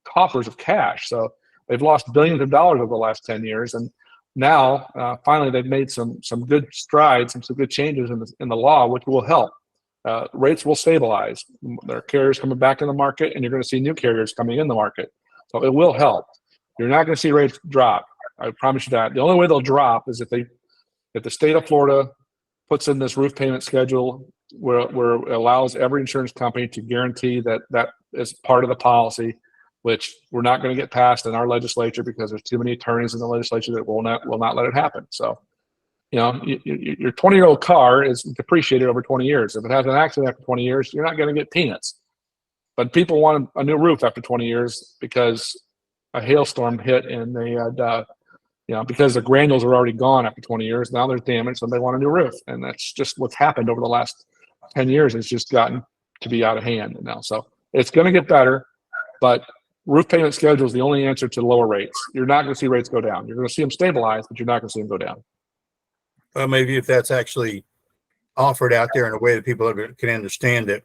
S2: coffers of cash. So they've lost billions of dollars over the last 10 years. And now, finally, they've made some good strides and some good changes in the law, which will help. Rates will stabilize. There are carriers coming back in the market, and you're going to see new carriers coming in the market. So it will help. You're not going to see rates drop. I promise you that. The only way they'll drop is if the state of Florida puts in this roof payment schedule where it allows every insurance company to guarantee that is part of the policy, which we're not going to get passed in our legislature because there's too many attorneys in the legislature that will not let it happen. So, your 20-year-old car is depreciated over 20 years. If it has an accident after 20 years, you're not going to get peanuts. But people want a new roof after 20 years because a hailstorm hit and they had, because the granules are already gone after 20 years, now there's damage, so they want a new roof. And that's just what's happened over the last 10 years. It's just gotten to be out of hand now. So it's going to get better, but roof payment schedule is the only answer to lower rates. You're not going to see rates go down. You're going to see them stabilize, but you're not going to see them go down.
S9: Well, maybe if that's actually offered out there in a way that people can understand it,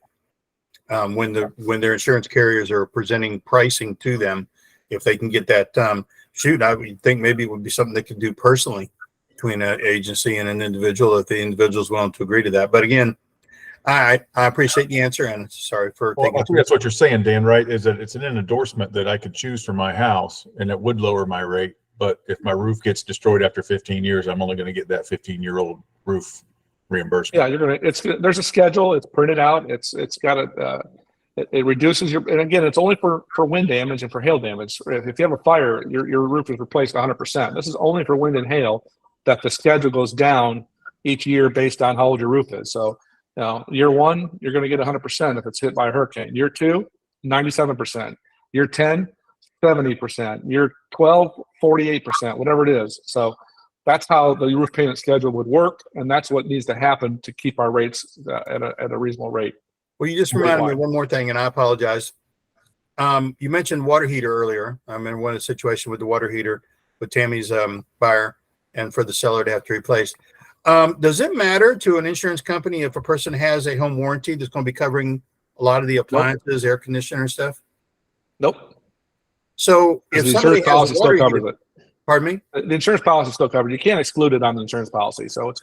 S9: when their insurance carriers are presenting pricing to them, if they can get that, I would think maybe it would be something they could do personally between an agency and an individual if the individual is willing to agree to that. But again, I appreciate the answer, and sorry for
S1: Well,
S9: taking.
S1: I think that's what you're saying, Dan, right? Is that it's an endorsement that I could choose for my house, and it would lower my rate. But if my roof gets destroyed after 15 years, I'm only going to get that 15-year-old roof reimbursement.
S2: Yeah, there's a schedule. It's printed out. It's got it reduces and again, it's only for wind damage and for hail damage. If you have a fire, your roof is replaced 100%. This is only for wind and hail that the schedule goes down each year based on how old your roof is. So, year 1, you're going to get 100% if it's hit by a hurricane. Year 2, 97%. Year 10, 70%. Year 12, 48%, whatever it is. So that's how the roof payment schedule would work, and that's what needs to happen to keep our rates at a reasonable rate.
S9: Well, you just reminded me of one more thing, and I apologize. You mentioned water heater earlier. I'm in one situation with the water heater with Tammy's buyer, and for the seller to have to replace. Does it matter to an insurance company if a person has a home warranty that's going to be covering a lot of the appliances, air conditioner stuff?
S2: Nope.
S9: So if
S2: the
S9: somebody
S2: insurance policy
S9: has a
S2: still
S9: water
S2: covers
S9: heater,
S2: it.
S9: pardon me?
S2: The insurance policy is still covered. You can't exclude it on the insurance policy. So it's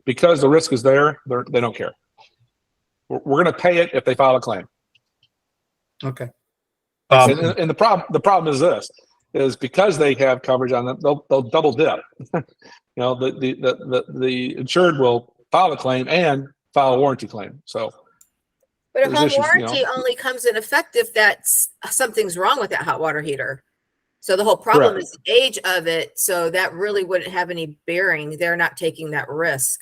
S2: because the risk is there, they don't care. We're going to pay it if they file a claim.
S9: Okay.
S2: And the problem is this: is because they have coverage on them, they'll double dip. The insured will file a claim and file a warranty claim. So,
S7: But a
S2: there's
S7: home
S2: issues,
S7: warranty only comes in effect if something's wrong with that hot water heater. So the whole problem
S2: Correct.
S7: is the age of it. So that really wouldn't have any bearing. They're not taking that risk.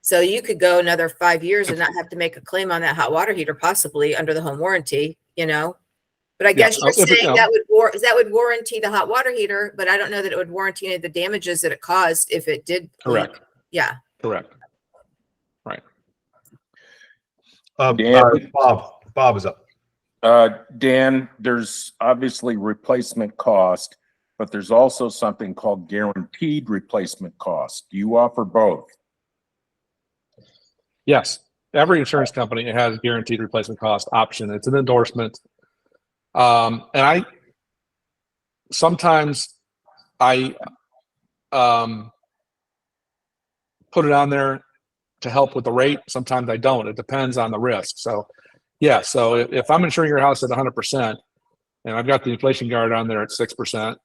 S7: So you could go another 5 years and not have to make a claim on that hot water heater, possibly under the home warranty, But I guess you're saying that would warranty the hot water heater, but I don't know that it would warranty any of the damages that it caused if it did.
S2: Correct.
S7: Yeah.
S2: Correct. Right.
S3: Dan?
S1: Bob is up.
S3: Dan, there's obviously replacement cost, but there's also something called guaranteed replacement cost. Do you offer both?
S2: Yes. Every insurance company has guaranteed replacement cost option. It's an endorsement. And sometimes I put it on there to help with the rate. Sometimes I don't. It depends on the risk. So yeah, so if I'm insuring your house at 100% and I've got the inflation guard on there at 6%,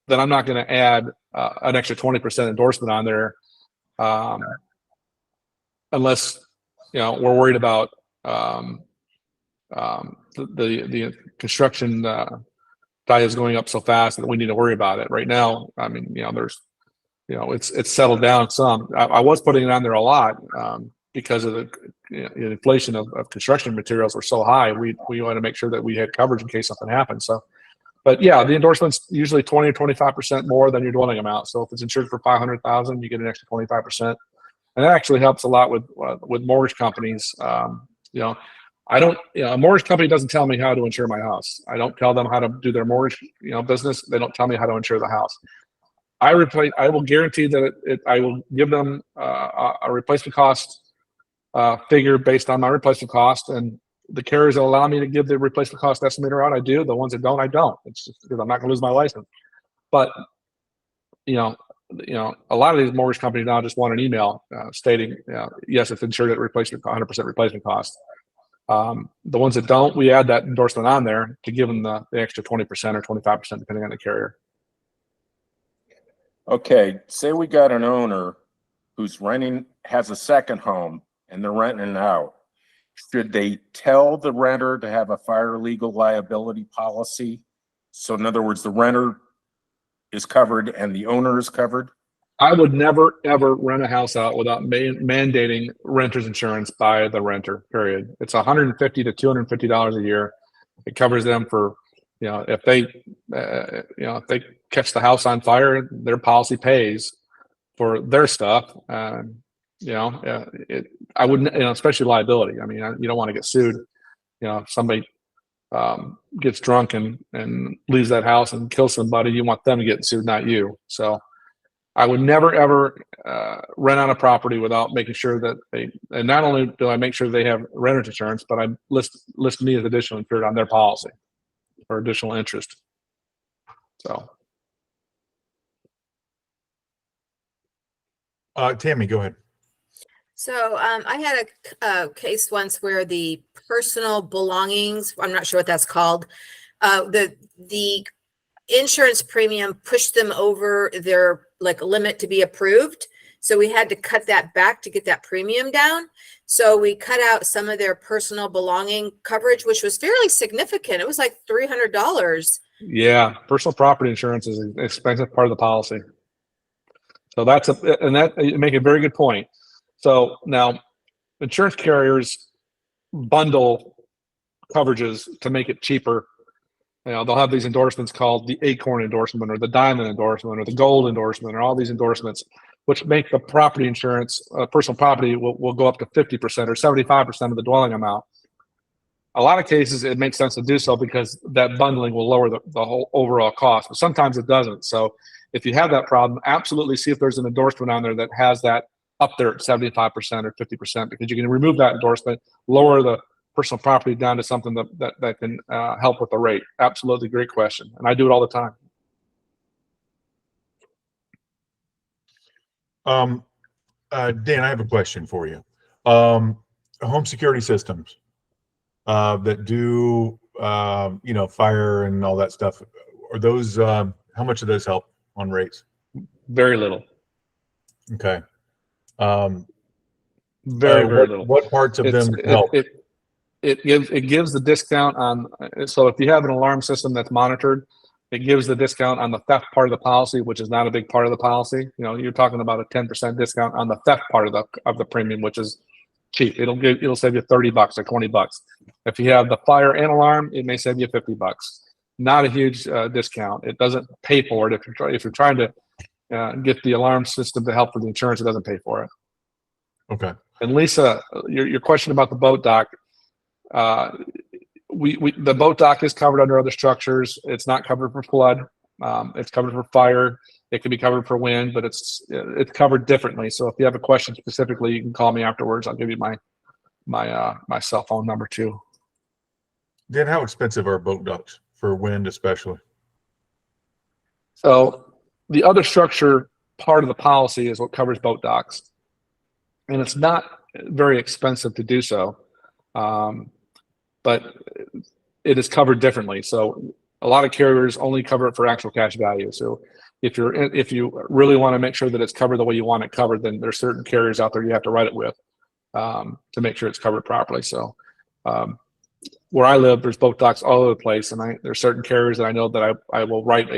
S2: then I'm not going to add an extra 20% endorsement on there unless we're worried about the construction value is going up so fast that we need to worry about it. Right now, I mean, there's it's settled down some. I was putting it on there a lot because of the inflation of construction materials were so high. We want to make sure that we had coverage in case something happens. So, but yeah, the endorsement's usually 20 or 25% more than your dwelling amount. So if it's insured for $500,000, you get an extra 25%, and that actually helps a lot with mortgage companies. I don't. A mortgage company doesn't tell me how to insure my house. I don't tell them how to do their mortgage business. They don't tell me how to insure the house. I will guarantee that I will give them a replacement cost figure based on my replacement cost, and the carriers that allow me to give the replacement cost estimator out, I do. The ones that don't, I don't. It's just because I'm not going to lose my license. But a lot of these mortgage companies now just want an email stating yes, it's insured at 100% replacement cost. The ones that don't, we add that endorsement on there to give them the extra 20% or 25% depending on the carrier.
S3: Okay, say we got an owner who's has a second home and they're renting it out. Should they tell the renter to have a fire legal liability policy? So in other words, the renter is covered and the owner is covered?
S2: I would never, ever rent a house out without mandating renter's insurance by the renter, period. It's $150 to $250 a year. It covers them for, if they catch the house on fire, their policy pays for their stuff. I wouldn't, especially liability. I mean, you don't want to get sued. If somebody gets drunk and leaves that house and kills somebody, you want them to get sued, not you. So I would never, ever rent out a property without making sure that and not only do I make sure they have renter's insurance, but I list me as additional insured on their policy for additional interest. So.
S1: Tammy, go ahead.
S7: So I had a case once where the personal belongings, I'm not sure what that's called, the insurance premium pushed them over their limit to be approved. So we had to cut that back to get that premium down. So we cut out some of their personal belonging coverage, which was fairly significant. It was like $300.
S2: Yeah, personal property insurance is an expensive part of the policy. So you make a very good point. So now insurance carriers bundle coverages to make it cheaper. They'll have these endorsements called the Acorn endorsement or the Diamond endorsement or the Gold endorsement or all these endorsements, which make the property insurance, personal property will go up to 50% or 75% of the dwelling amount. A lot of cases, it makes sense to do so because that bundling will lower the whole overall cost, but sometimes it doesn't. So if you have that problem, absolutely see if there's an endorsement on there that has that up there at 75% or 50%, because you can remove that endorsement, lower the personal property down to something that can help with the rate. Absolutely, great question. And I do it all the time.
S1: Dan, I have a question for you. Home security systems that do, fire and all that stuff, are those, how much do those help on rates?
S2: Very little.
S1: Okay.
S2: Very little.
S1: What parts of them help?
S2: It gives the discount on, so if you have an alarm system that's monitored, it gives the discount on the theft part of the policy, which is not a big part of the policy. You're talking about a 10% discount on the theft part of the premium, which is cheap. It'll save you $30 or $20. If you have the fire and alarm, it may save you $50. Not a huge discount. It doesn't pay for it. If you're trying to get the alarm system to help with the insurance, it doesn't pay for it.
S1: Okay.
S2: And Lisa, your question about the boat dock, the boat dock is covered under other structures. It's not covered for flood. It's covered for fire. It can be covered for wind, but it's covered differently. So if you have a question specifically, you can call me afterwards. I'll give you my cell phone number too.
S1: Dan, how expensive are boat docks for wind, especially?
S2: So the other structure part of the policy is what covers boat docks. And it's not very expensive to do so. But it is covered differently. So a lot of carriers only cover it for actual cash value. So if you really want to make sure that it's covered the way you want it covered, then there's certain carriers out there you have to write it with to make sure it's covered properly. So where I live, there's boat docks all over the place, and there's certain carriers that I know that I will write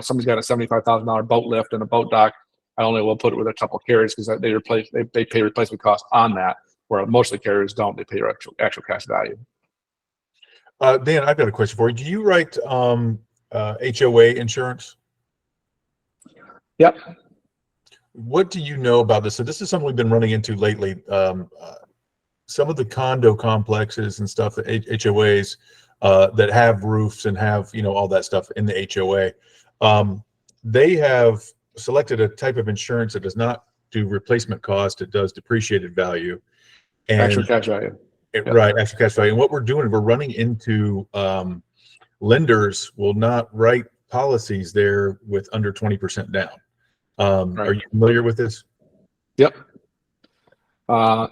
S2: somebody's got a $75,000 boat lift and a boat dock. I only will put it with a couple of carriers because they pay replacement costs on that, where most of the carriers don't. They pay actual cash value.
S1: Dan, I've got a question for you. Do you write HOA insurance?
S2: Yep.
S1: What do you know about this? So this is something we've been running into lately. Some of the condo complexes and stuff, the HOAs that have roofs and have, all that stuff in the HOA, they have selected a type of insurance that does not do replacement cost. It does depreciated value. And
S2: Actual cash value.
S1: Right, actual cash value. And what we're doing, we're running into lenders will not write policies there with under 20% down.
S2: Right.
S1: Are you familiar with this?
S2: Yep.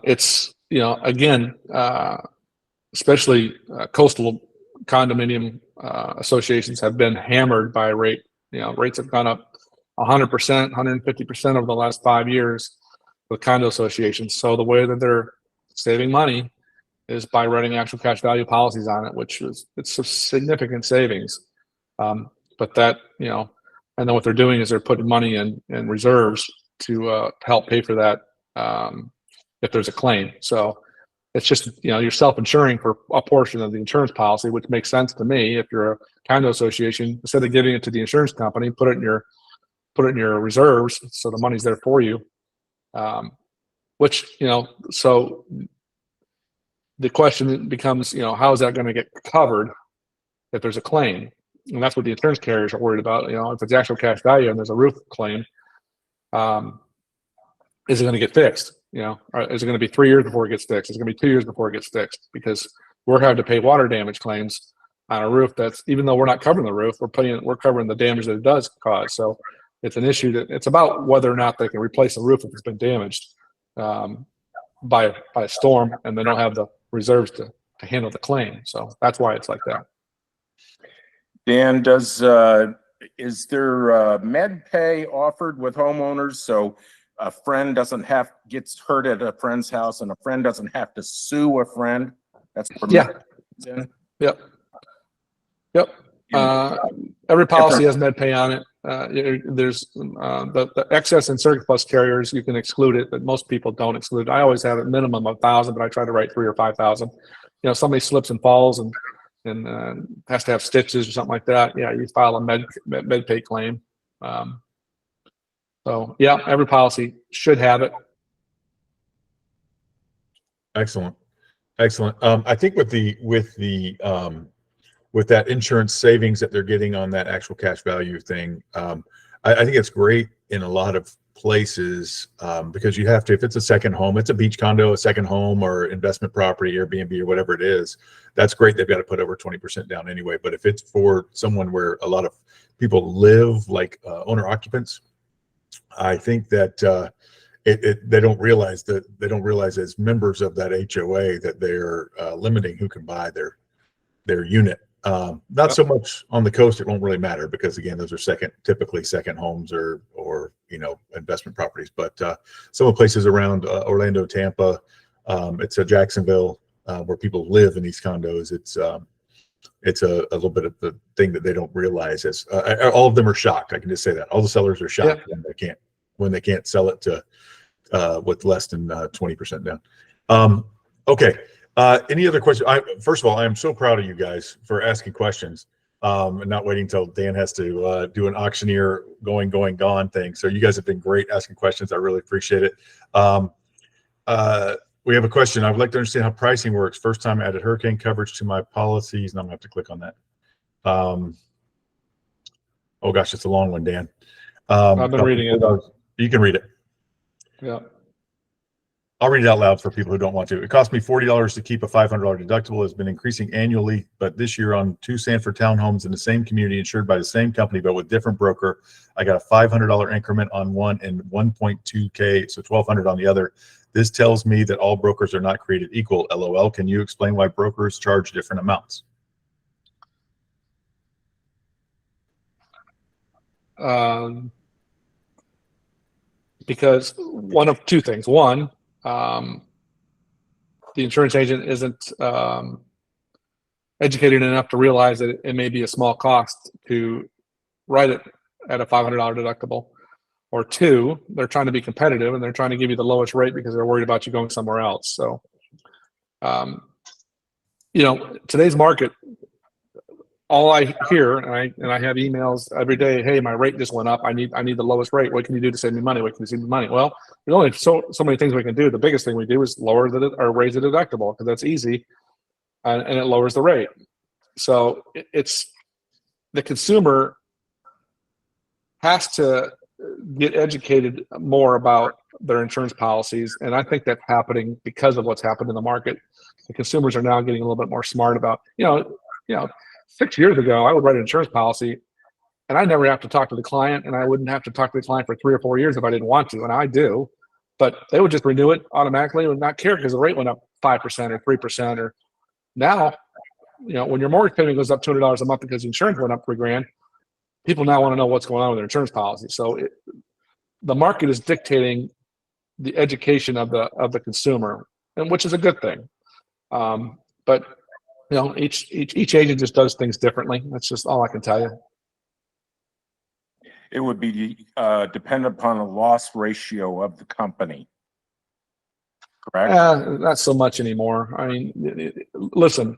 S2: It's, again, especially coastal condominium associations have been hammered by rate. Rates have gone up 100%, 150% over the last 5 years with condo associations. So the way that they're saving money is by writing actual cash value policies on it, it's a significant savings. But that, and then what they're doing is they're putting money in reserves to help pay for that if there's a claim. So it's just, you're self-insuring for a portion of the insurance policy, which makes sense to me. If you're a condo association, instead of giving it to the insurance company, put it in your reserves so the money's there for you. So the question becomes, how is that going to get covered if there's a claim? And that's what the insurance carriers are worried about. If it's actual cash value and there's a roof claim, is it going to get fixed? Or is it going to be 3 years before it gets fixed? Is it going to be 2 years before it gets fixed? Because we're having to pay water damage claims on a roof that's, even though we're not covering the roof, we're covering the damage that it does cause. So it's an issue that it's about whether or not they can replace the roof if it's been damaged by a storm, and they don't have the reserves to handle the claim. So that's why it's like that.
S3: Dan, is there med pay offered with homeowners so a friend gets hurt at a friend's house and a friend doesn't have to sue a friend? That's
S2: Yeah. Yep. Every policy has med pay on it. There's the excess and surplus carriers, you can exclude it, but most people don't exclude it. I always have a minimum of 1,000, but I try to write 3,000 or 5,000. Somebody slips and falls and has to have stitches or something like that. Yeah, you file a med pay claim. So yeah, every policy should have it.
S1: Excellent. I think with that insurance savings that they're getting on that actual cash value thing, I think it's great in a lot of places because you have to, if it's a second home, it's a beach condo, a second home, or investment property, Airbnb, or whatever it is, that's great. They've got to put over 20% down anyway. But if it's for someone where a lot of people live, like owner occupants, I think that they don't realize as members of that HOA that they're limiting who can buy their unit. Not so much on the coast, it won't really matter because again, those are typically second homes or investment properties. But some of the places around Orlando, Tampa, it's a Jacksonville where people live in these condos. It's a little bit of the thing that they don't realize is all of them are shocked. I can just say that all the sellers are shocked when they can't sell it to with less than 20% down. Okay. Any other questions? First of all, I am so proud of you guys for asking questions and not waiting until Dan has to do an auctioneer gone thing. So you guys have been great asking questions. I really appreciate it. We have a question. I would like to understand how pricing works. First time I added hurricane coverage to my policies. Now I'm gonna have to click on that. Oh gosh, it's a long one, Dan.
S2: I've been reading it.
S1: You can read it.
S2: Yeah.
S1: I'll read it out loud for people who don't want to. It cost me $40 to keep a $500 deductible. It's been increasing annually, but this year on 2 Sanford townhomes in the same community insured by the same company, but with different broker, I got a $500 increment on one and 1.2K, so $1,200 on the other. This tells me that all brokers are not created equal. LOL. Can you explain why brokers charge different amounts?
S2: Because one of two things. One, the insurance agent isn't educated enough to realize that it may be a small cost to write it at a $500 deductible. Or two, they're trying to be competitive and they're trying to give you the lowest rate because they're worried about you going somewhere else. So, today's market, all I hear, and I have emails every day, hey, my rate just went up. I need the lowest rate. What can you do to save me money? What can you save me money? Well, there's only so many things we can do. The biggest thing we do is lower or raise the deductible because that's easy, and it lowers the rate. So it's the consumer has to get educated more about their insurance policies, and I think that's happening because of what's happened in the market. The consumers are now getting a little bit more smart about, 6 years ago, I would write an insurance policy and I never have to talk to the client, and I wouldn't have to talk to the client for 3 or 4 years if I didn't want to, and I do, but they would just renew it automatically and not care because the rate went up 5% or 3%. Or now, when your mortgage payment goes up $200 a month because the insurance went up $3,000, people now want to know what's going on with their insurance policy. So the market is dictating the education of the consumer, and which is a good thing. But each agent just does things differently. That's just all I can tell you.
S3: It would be dependent upon the loss ratio of the company. Correct?
S2: Not so much anymore. I mean, listen,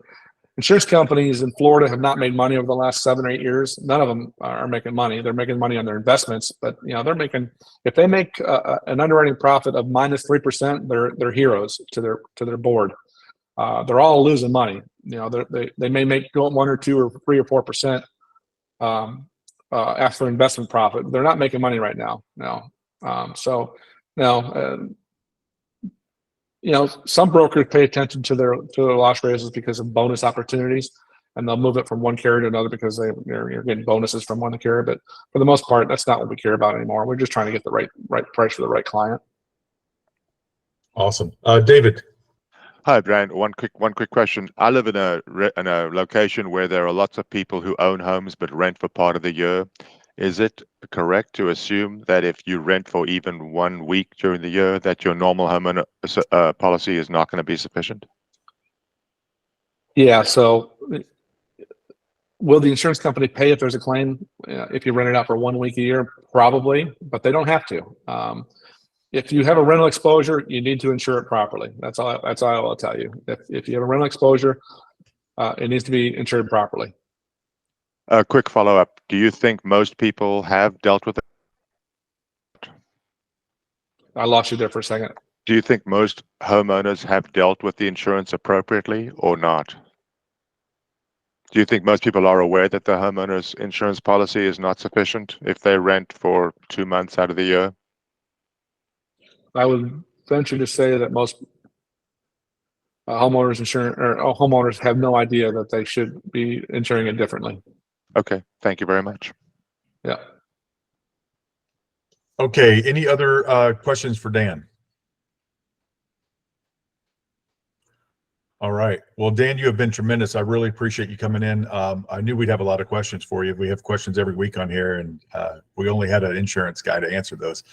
S2: insurance companies in Florida have not made money over the last 7 or 8 years. None of them are making money. They're making money on their investments, but they're making. If they make an underwriting profit of minus 3%, they're heroes to their board. They're all losing money. They may make 1 or 2 or 3 or 4% after investment profit. They're not making money right now. No. Some brokers pay attention to their loss ratios because of bonus opportunities, and they'll move it from one carrier to another because you're getting bonuses from one carrier. But for the most part, that's not what we care about anymore. We're just trying to get the right price for the right client.
S1: Awesome. David.
S5: Hi, Brian. One quick question. I live in a location where there are lots of people who own homes but rent for part of the year. Is it correct to assume that if you rent for even 1 week during the year, that your normal homeowner policy is not going to be sufficient?
S2: Yeah. So, will the insurance company pay if there's a claim if you rent it out for 1 week a year? Probably, but they don't have to. If you have a rental exposure, you need to insure it properly. That's all I'll tell you. If you have a rental exposure, it needs to be insured properly.
S5: A quick follow-up. Do you think most people have dealt with it?
S2: I lost you there for a second.
S5: Do you think most homeowners have dealt with the insurance appropriately or not? Do you think most people are aware that the homeowner's insurance policy is not sufficient if they rent for 2 months out of the year?
S2: I would venture to say that most homeowners have no idea that they should be insuring it differently.
S5: Okay, thank you very much.
S2: Yeah.
S1: Okay, any other questions for Dan? All right. Well, Dan, you have been tremendous. I really appreciate you coming in. I knew we'd have a lot of questions for you. We have questions every week on here, and we only had an insurance guy to answer those.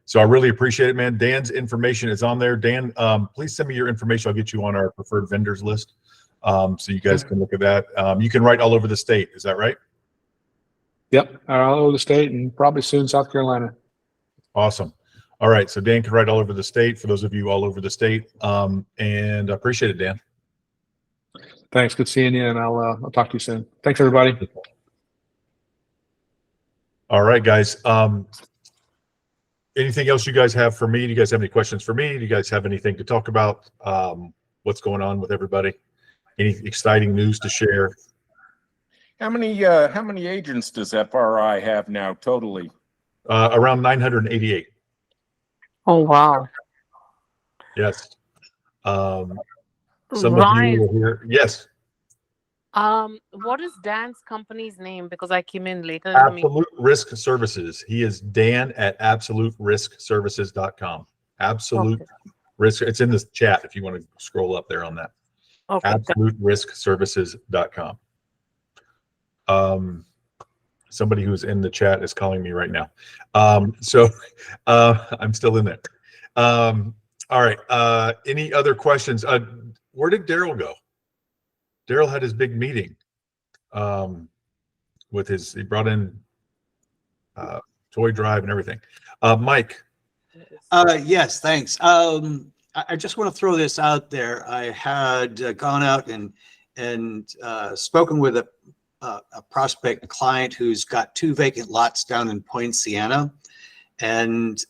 S1: So I really appreciate it, man. Dan's information is on there. Dan, please send me your information. I'll get you on our preferred vendors list so you guys can look at that. You can write all over the state. Is that right?
S2: Yep. All over the state and probably soon South Carolina.
S1: Awesome. All right. So Dan can write all over the state for those of you all over the state. And I appreciate it, Dan.
S2: Thanks. Good seeing you. And I'll talk to you soon. Thanks, everybody.
S1: All right, guys. Anything else you guys have for me? Do you guys have any questions for me? Do you guys have anything to talk about? What's going on with everybody? Any exciting news to share?
S3: How many agents does FRI have now totally?
S1: Around 988.
S8: Oh, wow.
S1: Yes. Some of you
S8: Ryan,
S1: will hear. Yes.
S8: what is Dan's company's name? Because I came in later in the meeting.
S1: Absolute Risk Services. He is Dan at absoluteriskservices.com. Absolute
S8: Okay.
S1: Risk. It's in this chat if you want to scroll up there on that.
S8: Okay.
S1: absoluteriskservices.com. Somebody who's in the chat is calling me right now. So I'm still in there. All right. Any other questions? Where did Daryl go? Daryl had his big meeting with he brought in toy drive and everything. Mike.
S6: Yes, thanks. I just want to throw this out there. I had gone out and spoken with a prospect client who's got 2 vacant lots down in Point Siena, and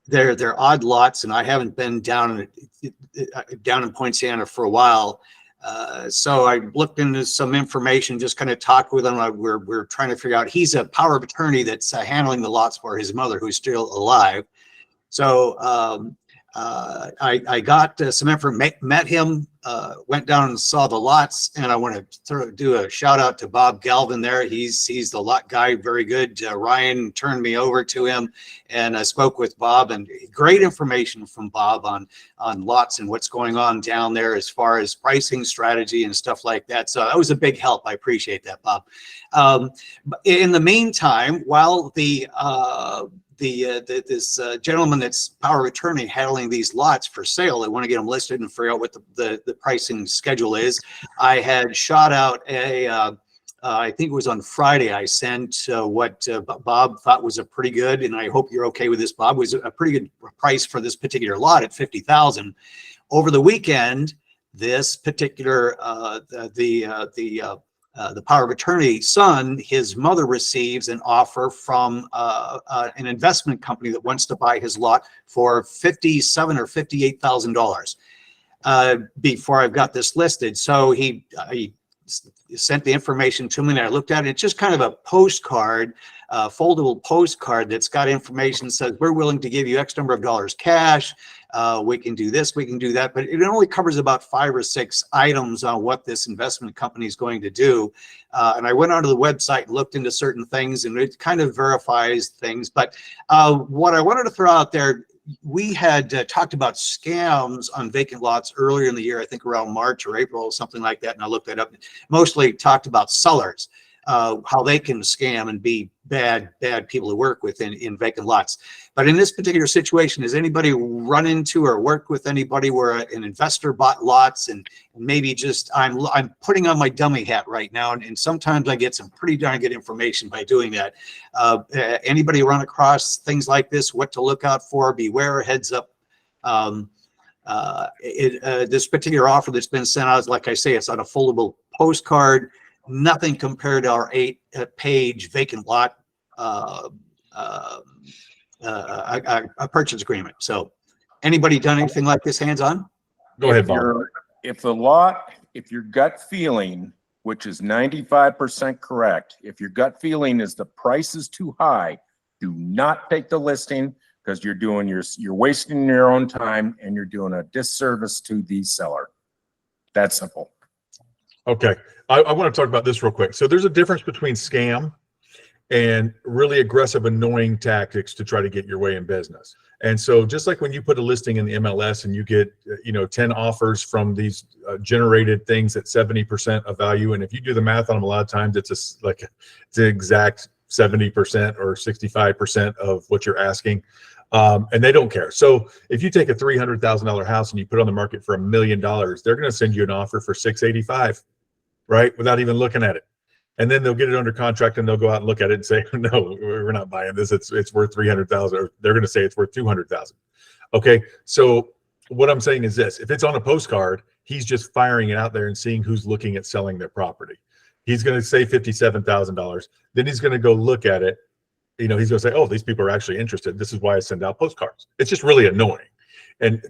S6: they're odd lots, and I haven't been down in Point Siena for a while. So I looked into some information, just kind of talked with him. We're trying to figure out, he's a power of attorney that's handling the lots for his mother, who's still alive. So I got some information, met him, went down and saw the lots, and I want to do a shout out to Bob Galvin there. He's the lot guy, very good. Ryan turned me over to him, and I spoke with Bob, and great information from Bob on lots and what's going on down there as far as pricing strategy and stuff like that. So that was a big help. I appreciate that, Bob. In the meantime, while this gentleman that's power of attorney handling these lots for sale, they want to get them listed and figure out what the pricing schedule is. I had shot out I think it was on Friday, I sent what Bob thought was a pretty good, and I hope you're okay with this, Bob, was a pretty good price for this particular lot at $50,000. Over the weekend, this particular the power of attorney son, his mother receives an offer from an investment company that wants to buy his lot for $57,000 or $58,000 before I've got this listed. So he sent the information to me, and I looked at it. It's just kind of a postcard, foldable postcard that's got information that says, we're willing to give you X number of dollars cash. We can do this, we can do that, but it only covers about 5 or 6 items on what this investment company is going to do. And I went onto the website and looked into certain things, and it kind of verifies things. But what I wanted to throw out there, we had talked about scams on vacant lots earlier in the year, I think around March or April, something like that. And I looked that up. Mostly talked about sellers, how they can scam and be bad people to work with in vacant lots. But in this particular situation, has anybody run into or worked with anybody where an investor bought lots, and maybe just I'm putting on my dummy hat right now, and sometimes I get some pretty darn good information by doing that. Anybody run across things like this? What to look out for? Beware, heads up. This particular offer that's been sent out, like I say, it's on a foldable postcard. Nothing compared to our 8-page vacant lot a purchase agreement. So anybody done anything like this hands-on?
S1: Go ahead, Bob.
S3: If your gut feeling, which is 95% correct, if your gut feeling is the price is too high, do not take the listing, because you're wasting your own time and you're doing a disservice to the seller. That's simple.
S1: Okay. I want to talk about this real quick. So there's a difference between scam and really aggressive, annoying tactics to try to get your way in business. And so just like when you put a listing in the MLS and you get, 10 offers from these generated things at 70% of value. And if you do the math on them, a lot of times it's an exact 70% or 65% of what you're asking. And they don't care. So if you take a $300,000 house and you put it on the market for $1 million, they're going to send you an offer for $685,000, right? Without even looking at it. And then they'll get it under contract and they'll go out and look at it and say, no, we're not buying this. It's worth $300,000, or they're going to say it's worth $200,000. Okay. So what I'm saying is this: if it's on a postcard, he's just firing it out there and seeing who's looking at selling their property. He's going to say $57,000. Then he's going to go look at it. He's going to say, oh, these people are actually interested. This is why I send out postcards. It's just really annoying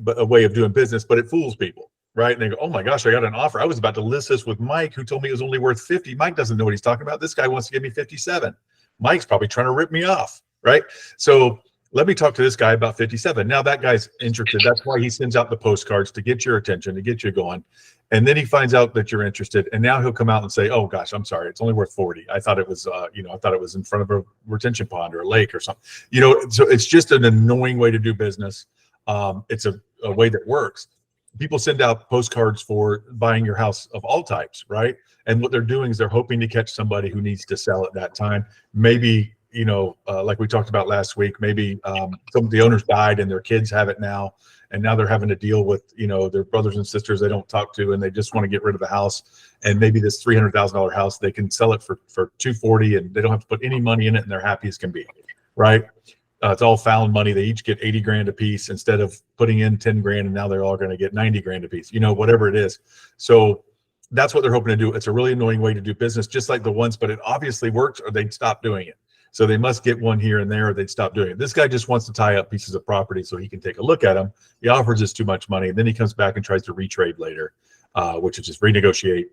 S1: but a way of doing business, but it fools people, right? And they go, oh my gosh, I got an offer. I was about to list this with Mike, who told me it was only worth 50. Mike doesn't know what he's talking about. This guy wants to give me 57. Mike's probably trying to rip me off, right? So let me talk to this guy about 57. Now that guy's interested. That's why he sends out the postcards to get your attention, to get you going. And then he finds out that you're interested. And now he'll come out and say, oh gosh, I'm sorry. It's only worth 40. I thought it was, I thought it was in front of a retention pond or a lake or something, so it's just an annoying way to do business. It's a way that works. People send out postcards for buying your house of all types, right? And what they're doing is they're hoping to catch somebody who needs to sell at that time. Maybe, like we talked about last week, maybe some of the owners died and their kids have it now. And now they're having to deal with, their brothers and sisters they don't talk to, and they just want to get rid of the house. And maybe this $300,000 house, they can sell it for $240,000 and they don't have to put any money in it and they're happy as can be, right? It's all found money. They each get 80 grand a piece instead of putting in 10 grand, and now they're all going to get 90 grand a piece, whatever it is. So that's what they're hoping to do. It's a really annoying way to do business, just like the ones, but it obviously works or they'd stop doing it. So they must get one here and there or they'd stop doing it. This guy just wants to tie up pieces of property so he can take a look at them. He offers us too much money, and then he comes back and tries to retrade later, which is just renegotiate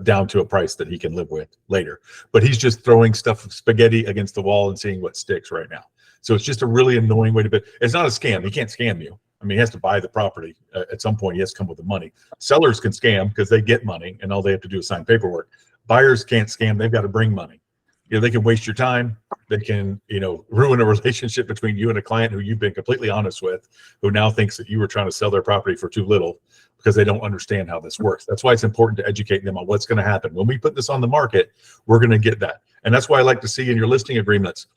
S1: down to a price that he can live with later. But he's just throwing spaghetti against the wall and seeing what sticks right now. So it's just a really annoying way to be. It's not a scam. He can't scam you. I mean, he has to buy the property. At some point, he has to come with the money. Sellers can scam because they get money and all they have to do is sign paperwork. Buyers can't scam. They've got to bring money. They can waste your time. They can, ruin a relationship between you and a client who you've been completely honest with, who now thinks that you were trying to sell their property for too little because they don't understand how this works. That's why it's important to educate them on what's going to happen. When we put this on the market, we're going to get that. And that's why I like to see in your listing agreements,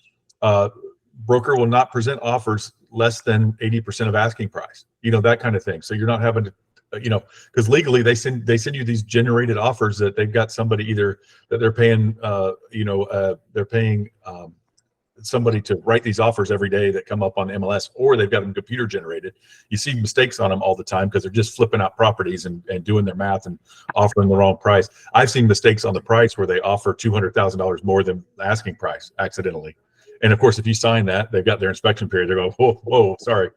S1: broker will not present offers less than 80% of asking price, that kind of thing. So you're not having to, because legally they send you these generated offers that they've got somebody either that they're paying, they're paying somebody to write these offers every day that come up on MLS, or they've got them computer generated. You see mistakes on them all the time because they're just flipping out properties and doing their math and offering the wrong price. I've seen mistakes on the price where they offer $200,000 more than the asking price accidentally. And of course, if you sign that, they've got their inspection period. They go, whoa, sorry.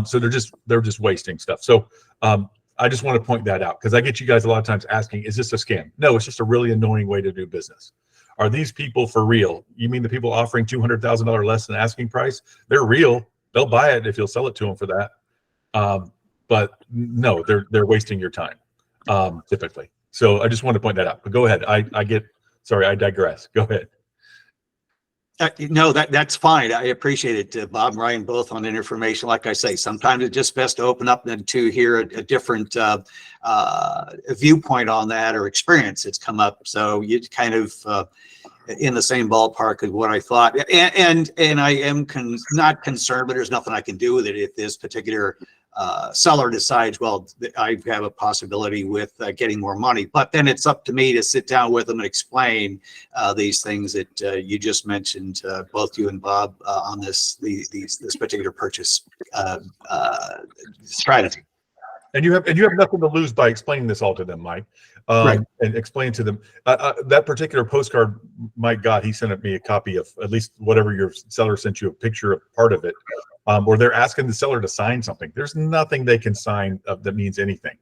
S1: So they're just wasting stuff. So I just want to point that out because I get you guys a lot of times asking, is this a scam? No, it's just a really annoying way to do business. Are these people for real? You mean the people offering $200,000 less than asking price? They're real. They'll buy it if you'll sell it to them for that. But no, they're wasting your time typically. So I just want to point that out. But go ahead. I digress. Go ahead.
S6: No, that's fine. I appreciate it, Bob and Ryan, both on that information. Like I say, sometimes it's just best to open up and to hear a different viewpoint on that or experience that's come up. So you kind of in the same ballpark of what I thought. And I am not concerned, but there's nothing I can do with it if this particular seller decides, well, I have a possibility with getting more money. But then it's up to me to sit down with them and explain these things that you just mentioned, both you and Bob, on this particular purchase strategy.
S1: And you have nothing to lose by explaining this all to them, Mike.
S6: Right.
S1: And explain to them that particular postcard. Mike got, he sent me a copy of at least whatever your seller sent you, a picture of part of it, where they're asking the seller to sign something. There's nothing they can sign that means anything.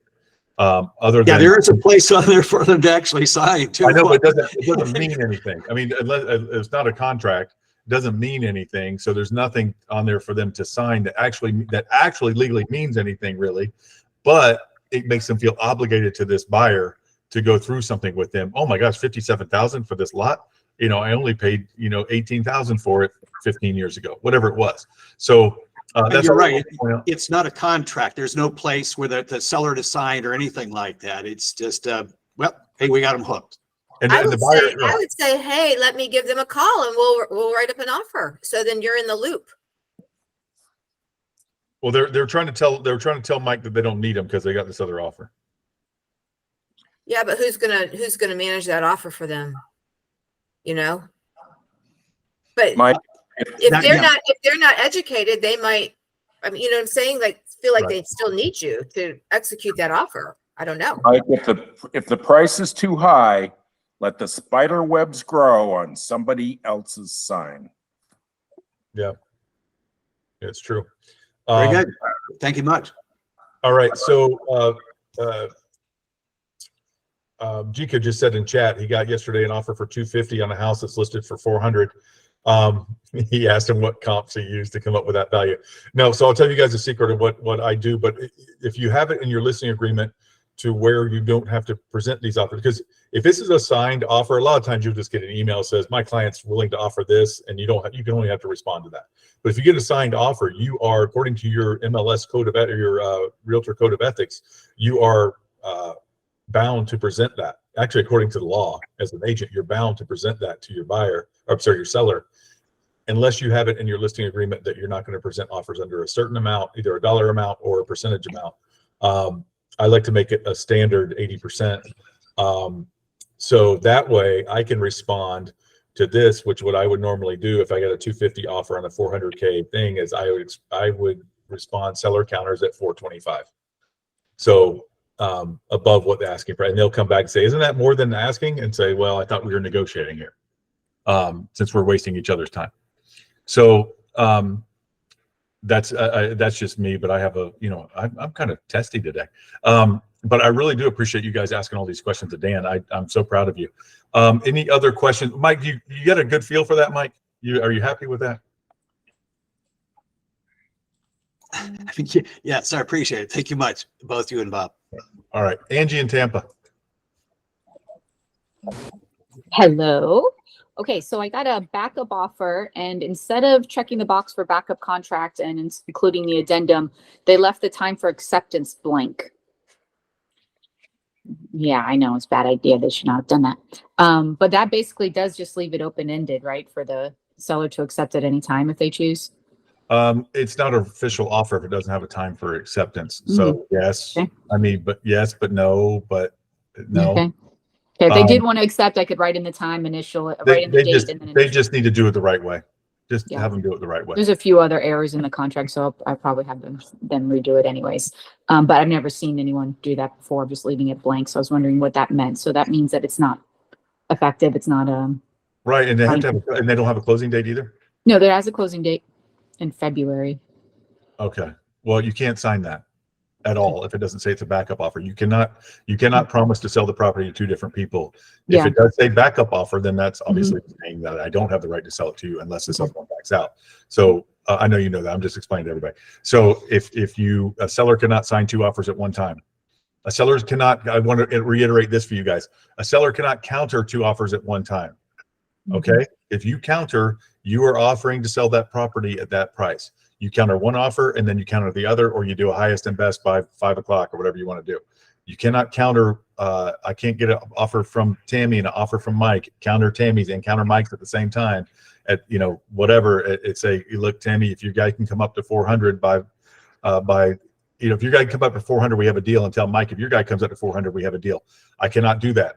S1: Other than,
S6: there is a place on there for them to actually sign too.
S1: I know, but it doesn't mean anything. I mean, unless it's not a contract, it doesn't mean anything. So there's nothing on there for them to sign that actually legally means anything really. But it makes them feel obligated to this buyer to go through something with them. Oh my gosh, $57,000 for this lot. I only paid, $18,000 for it 15 years ago, whatever it was. So that's
S6: you're right. It's not a contract. There's no place where the seller to sign or anything like that. It's just, hey, we got them hooked.
S1: And
S7: I
S1: the buyer,
S7: would say, hey, let me give them a call and we'll write up an offer. So then you're in the loop.
S1: well, they're trying to tell Mike that they don't need him because they got this other offer.
S7: Yeah, but who's gonna manage that offer for them? But
S3: Mike,
S7: if they're not educated, they might. I mean, you know what I'm saying? Like, feel like
S1: Right.
S7: they still need you to execute that offer. I don't know.
S3: Mike, if the price is too high, let the spider webs grow on somebody else's sign.
S1: Yeah, it's true.
S6: Very good. Thank you much.
S1: All right, so Jika just said in chat he got yesterday an offer for $250 on a house that's listed for $400. He asked him what comps he used to come up with that value. No, so I'll tell you guys a secret of what I do. But if you have it in your listing agreement to where you don't have to present these offers, because if this is a signed offer, a lot of times you'll just get an email that says my client's willing to offer this, and you can only have to respond to that. But if you get a signed offer, you are, according to your MLS code of your realtor code of ethics, you are bound to present that. Actually, according to the law, as an agent, you're bound to present that to your buyer, or sorry, your seller, unless you have it in your listing agreement that you're not going to present offers under a certain amount, either a dollar amount or a percentage amount. I like to make it a standard 80%. So that way I can respond to this, which what I would normally do if I got a 250 offer on a 400K thing is I would respond seller counters at 425. So above what the asking price, and they'll come back and say, isn't that more than asking? And say, well, I thought we were negotiating here, since we're wasting each other's time. So that's just me, but I have I'm kind of testy today. But I really do appreciate you guys asking all these questions to Dan. I'm so proud of you. Any other questions? Mike, you got a good feel for that, Mike? Are you happy with that?
S6: Yes, I appreciate it. Thank you much, both you and Bob.
S1: All right, Angie in Tampa.
S10: Hello. Okay, so I got a backup offer, and instead of checking the box for backup contract and including the addendum, they left the time for acceptance blank. Yeah, I know it's a bad idea. They should not have done that. But that basically does just leave it open-ended, right, for the seller to accept at any time if they choose.
S1: It's not an official offer if it doesn't have a time for acceptance. So yes,
S10: Okay.
S1: I mean, but yes, but no, but no.
S10: Okay. Okay, if they did want to accept, I could write in the time initial, write in the date. And then
S1: They just need to do it the right way. Just
S10: Yeah.
S1: have them do it the right way.
S10: There's a few other errors in the contract, so I probably have them redo it anyways. But I've never seen anyone do that before, just leaving it blank. So I was wondering what that meant. So that means that it's not effective. It's not
S1: Right, and they have to have, and they don't have a closing date either?
S10: no, there has a closing date in February.
S1: Okay, well, you can't sign that at all if it doesn't say it's a backup offer. You cannot promise to sell the property to two different people. If
S10: Yeah.
S1: it does say backup offer, then that's obviously saying that I don't have the right to sell it to you unless this other one backs out. So I know you know that. I'm just explaining to everybody. So if a seller cannot sign two offers at one time, a seller cannot, I want to reiterate this for you guys. A seller cannot counter two offers at one time. Okay. If you counter, you are offering to sell that property at that price. You counter one offer and then you counter the other, or you do a highest and best by 5 o'clock or whatever you want to do. You cannot counter. I can't get an offer from Tammy and an offer from Mike, counter Tammy's and counter Mike's at the same time at, whatever. It's a, look, Tammy, if your guy can come up to 400 if your guy can come up to 400, we have a deal, and tell Mike, if your guy comes up to 400, we have a deal. I cannot do that.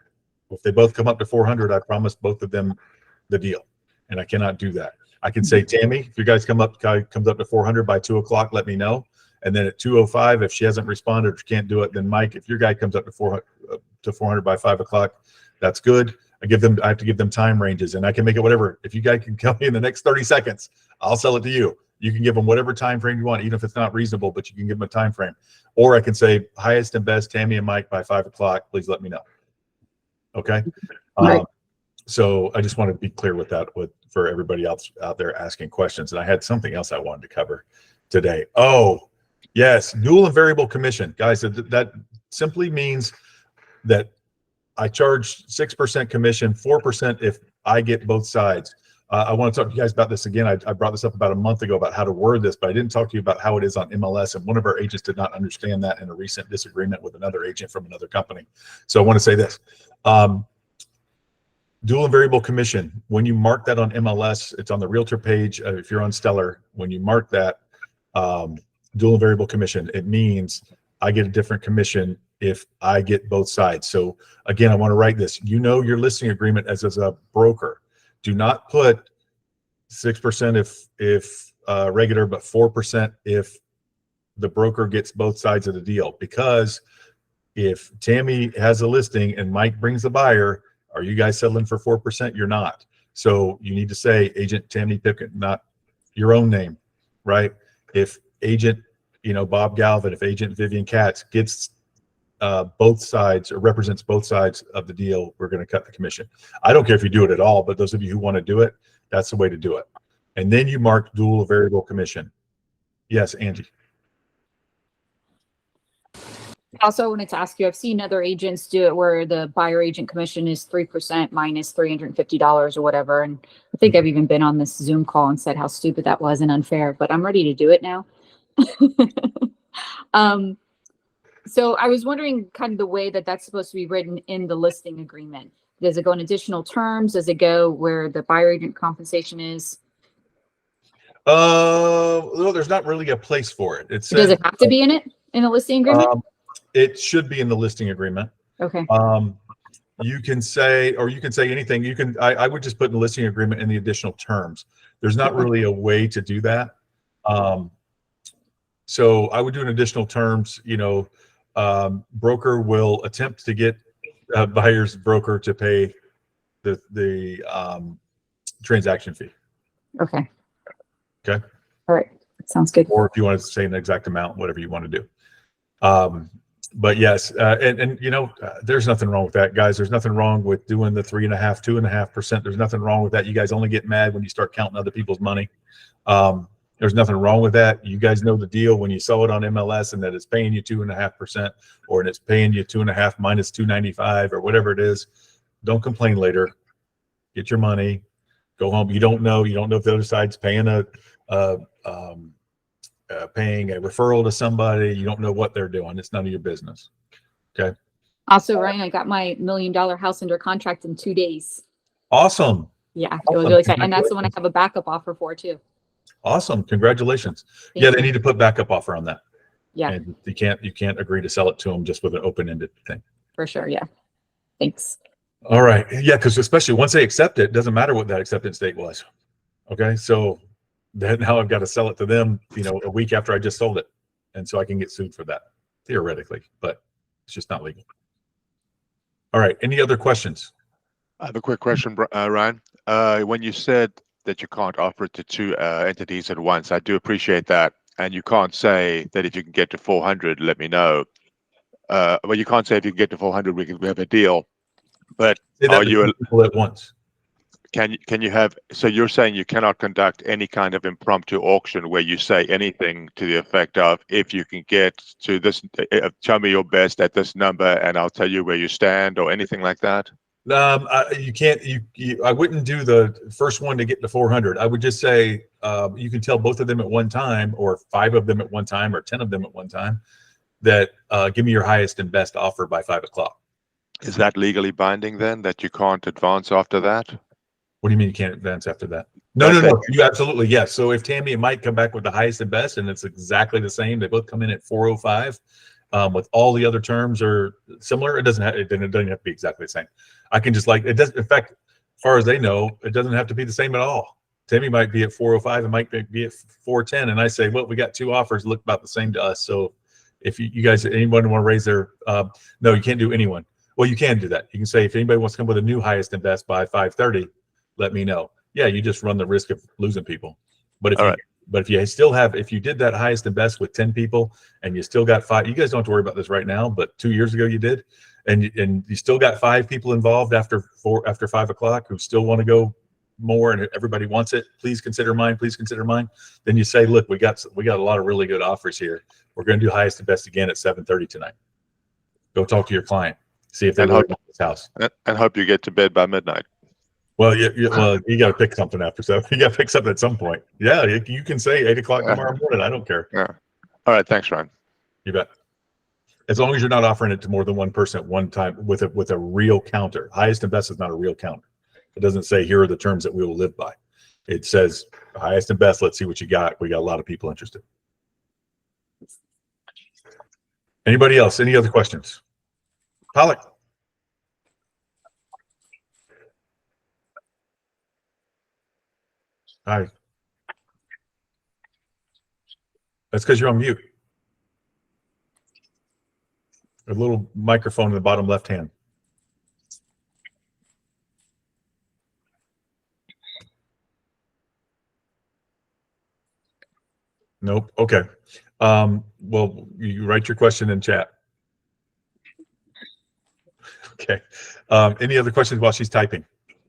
S1: If they both come up to 400, I promise both of them the deal, and I cannot do that. I can say, Tammy, if your guys comes up to 400 by 2 o'clock, let me know. And then at 2:05, if she hasn't responded or can't do it, then Mike, if your guy comes up to 400 by 5 o'clock, that's good. I have to give them time ranges, and I can make it whatever. If you guys can come in the next 30 seconds, I'll sell it to you. You can give them whatever time frame you want, even if it's not reasonable, but you can give them a time frame. Or I can say, highest and best, Tammy and Mike by 5 o'clock, please let me know. Okay.
S10: Right.
S1: So I just wanted to be clear with that for everybody else out there asking questions. And I had something else I wanted to cover today. Oh, yes. Dual and variable commission. Guys, that simply means that I charge 6% commission, 4% if I get both sides. I want to talk to you guys about this again. I brought this up about a month ago about how to word this, but I didn't talk to you about how it is on MLS. And one of our agents did not understand that in a recent disagreement with another agent from another company. So I want to say this. Dual and variable commission, when you mark that on MLS, it's on the realtor page. If you're on Stellar, when you mark that dual and variable commission, it means I get a different commission if I get both sides. So again, I want to write this. Your listing agreement as a broker. Do not put 6% if regular, but 4% if the broker gets both sides of the deal. Because if Tammy has a listing and Mike brings the buyer, are you guys settling for 4%? You're not. So you need to say Agent Tammy Pipkin, not your own name, right? If Agent, Bob Galvin, if Agent Vivian Katz gets both sides or represents both sides of the deal, we're going to cut the commission. I don't care if you do it at all, but those of you who want to do it, That's the way to do it. And then you mark dual variable commission. Yes, Angie.
S10: Also, I wanted to ask you, I've seen other agents do it where the buyer agent commission is 3% minus $350 or whatever. And I think I've even been on this Zoom call and said how stupid that was and unfair, but I'm ready to do it now. So I was wondering kind of the way that that's supposed to be written in the listing agreement. Does it go in additional terms? Does it go where the buyer agent compensation is?
S1: Well, there's not really a place for it.
S10: Does it have to be in it in the listing agreement?
S1: It should be in the listing agreement.
S10: Okay.
S1: You can say, or you can say anything. You can, I would just put in the listing agreement in the additional terms. There's not really a way to do that. So I would do an additional terms, you know, broker will attempt to get buyer's broker to pay the transaction fee.
S10: Okay.
S1: Okay.
S10: All right. Sounds good.
S1: Or if you want to say an exact amount, whatever you want to do. But yes, and you know, there's nothing wrong with that, guys. There's nothing wrong with doing the 3.5%, 2.5%. There's nothing wrong with that. You guys only get mad when you start counting other people's money. There's nothing wrong with that. You guys know the deal when you sell it on MLS and that it's paying you 2.5% or it's paying you 2.5 minus 295 or whatever it is. Don't complain later. Get your money. Go home. You don't know if the other side's paying paying a referral to somebody. You don't know what they're doing. It's none of your business. Okay.
S10: Also, Ryan, I got my $1 million house under contract in 2 days.
S1: Awesome.
S10: Yeah, it was really exciting. And that's the one I have a backup offer for too.
S1: Awesome. Congratulations.
S10: Thank
S1: Yeah,
S10: you.
S1: they need to put backup offer on that.
S10: Yeah,
S1: And you can't agree to sell it to them just with an open-ended thing.
S10: for sure. Yeah. Thanks.
S1: All right. Yeah, because especially once they accept it, it doesn't matter what that acceptance date was. Okay. So then now I've got to sell it to them, you know, a week after I just sold it. And so I can get sued for that theoretically, but it's just not legal. All right. Any other questions?
S5: I have a quick question, Ryan. When you said that you can't offer it to two entities at once, I do appreciate that. And you can't say that if you can get to 400, let me know. Well, you can't say if you can get to 400, we have a deal. But
S1: Say that
S5: are
S1: to
S5: you
S1: two people at once?
S5: can you have? So you're saying you cannot conduct any kind of impromptu auction where you say anything to the effect of, if you can get to this, tell me your best at this number, and I'll tell you where you stand, or anything like that.
S1: You can't. I wouldn't do the first one to get to 400. I would just say you can tell both of them at one time, or 5 of them at one time, or 10 of them at one time, that give me your highest and best offer by 5 o'clock.
S5: Is that legally binding then, that you can't advance after that?
S1: What do you mean you can't advance after that? No. You absolutely, yes. So if Tammy and Mike come back with the highest and best, and it's exactly the same, they both come in at 405, with all the other terms are similar. It doesn't have to be exactly the same. I can just it doesn't. In fact, as far as they know, it doesn't have to be the same at all. Tammy might be at 405 and Mike might be at 410, and I say, well, we got 2 offers look about the same to us. So if you guys, anyone want to raise their, no, you can't do anyone. Well, you can do that. You can say if anybody wants to come with a new highest and best by 5:30. Let me know. Yeah, you just run the risk of losing people. But if you did that highest and best with 10 people and you still got 5, you guys don't have to worry about this right now, but 2 years ago you did, and you still got 5 people involved after 5 o'clock who still want to go more, and everybody wants it. Please consider mine. Please consider mine. Then you say, look, we got a lot of really good offers here. We're going to do highest and best again at 7:30 tonight. Go talk to your client. See if they really want this house.
S5: And hope you get to bed by midnight.
S1: Well, you got to pick something after 7. You got to pick something at some point. Yeah, you can say 8 o'clock tomorrow morning. I don't care.
S5: Yeah. All right. Thanks, Ryan.
S1: You bet. As long as you're not offering it to more than one person at one time with a real counter. Highest and best is not a real counter. It doesn't say here are the terms that we will live by. It says highest and best. Let's see what you got. We got a lot of people interested. Anybody else? Any other questions? Pollock. Hi. That's because you're on mute. A little microphone in the bottom left hand. Nope. Okay. Well, you write your question in chat. Okay. Any other questions while she's typing?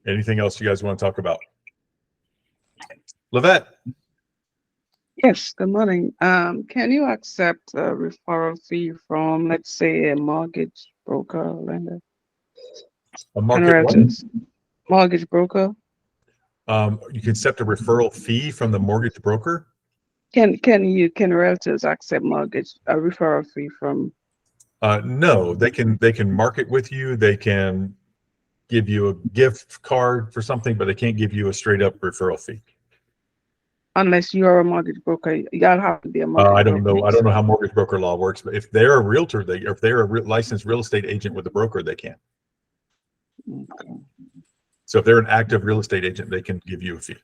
S1: Anything else you guys want to talk about? Levette.
S11: Yes, good morning. Can you accept a referral fee from, let's say, a mortgage broker or lender?
S1: A
S11: And
S1: market what?
S11: realtors? Mortgage broker?
S1: You can accept a referral fee from the mortgage broker.
S11: Can realtors accept a referral fee from?
S1: No, they can market with you. They can give you a gift card for something, but they can't give you a straight up referral fee.
S11: Unless you are a mortgage broker, y'all have to be a mortgage
S1: I don't
S11: broker.
S1: know. I don't know how mortgage broker law works, but if they're a realtor, if they're a licensed real estate agent with a broker, they can.
S11: Okay.
S1: So if they're an active real estate agent, they can give you a fee.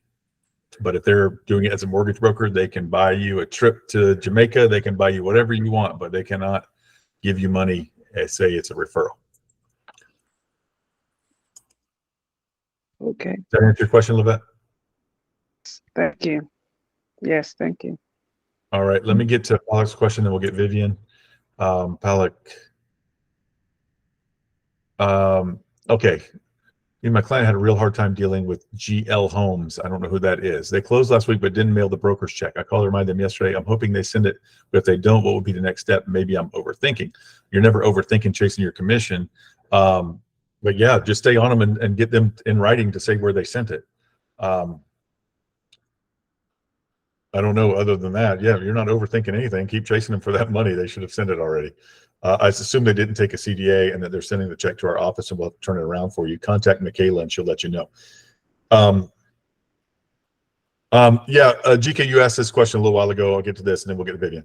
S1: But if they're doing it as a mortgage broker, they can buy you a trip to Jamaica. They can buy you whatever you want, but they cannot give you money and say it's a referral.
S11: Okay,
S1: Does that answer your question, Levette?
S11: thank you. Yes, thank you.
S1: All right, let me get to Palak's question, then we'll get Vivian. Palak. Okay. My client had a real hard time dealing with GL Homes. I don't know who that is. They closed last week, but didn't mail the broker's check. I called to remind them yesterday. I'm hoping they send it, but if they don't, what would be the next step? Maybe I'm overthinking. You're never overthinking chasing your commission. But yeah, just stay on them and get them in writing to say where they sent it. I don't know other than that. Yeah, you're not overthinking anything. Keep chasing them for that money. They should have sent it already. I assume they didn't take a CDA and that they're sending the check to our office and we'll turn it around for you. Contact Michaela and she'll let you know. GK, you asked this question a little while ago. I'll get to this and then we'll get to Vivian.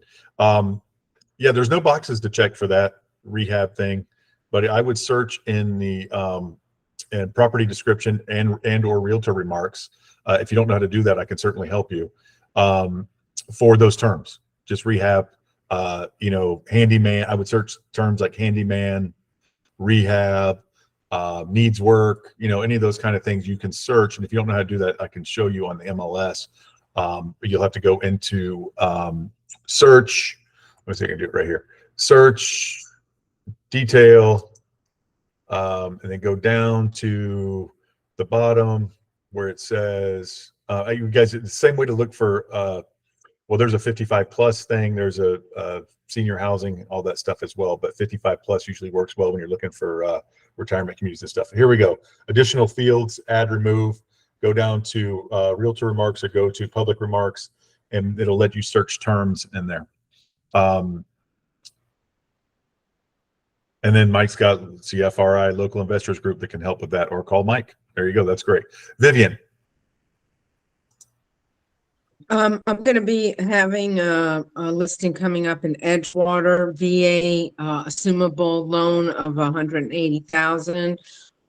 S1: Yeah, there's no boxes to check for that rehab thing, but I would search in the and property description and or realtor remarks. If you don't know how to do that, I can certainly help you for those terms. Just rehab. Handyman, I would search terms like handyman, rehab, needs work, any of those kind of things you can search. And if you don't know how to do that, I can show you on the MLS. But you'll have to go into search. Let me see if I can do it right here. Search, detail, and then go down to the bottom where it says, you guys, the same way to look for well, there's a 55 plus thing. There's a senior housing, all that stuff as well. But 55 plus usually works well when you're looking for retirement communities and stuff. Here we go. Additional fields, add, remove. Go down to realtor remarks or go to public remarks, and it'll let you search terms in there. And then Mike's got CFRI, local investors group, that can help with that, or call Mike. There you go. That's great. Vivian.
S4: I'm going to be having a listing coming up in Edgewater, VA, assumable loan of 180,000.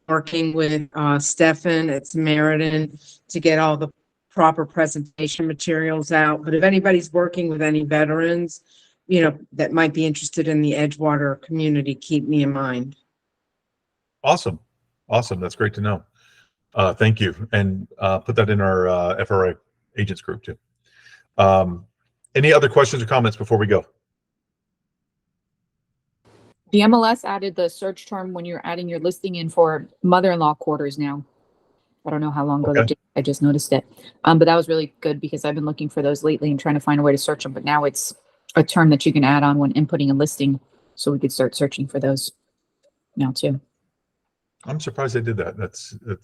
S4: Working with Stefan at Samaritan to get all the proper presentation materials out. But if anybody's working with any veterans, that might be interested in the Edgewater community, keep me in mind.
S1: Awesome. That's great to know. Thank you. And put that in our FRA agents group too. Any other questions or comments before we go?
S10: The MLS added the search term when you're adding your listing in for mother-in-law quarters now. I don't know how long ago they did. I just noticed it. But that was really good because I've been looking for those lately and trying to find a way to search them. But now it's a term that you can add on when inputting a listing. So we could start searching for those now too.
S1: I'm surprised they did that. That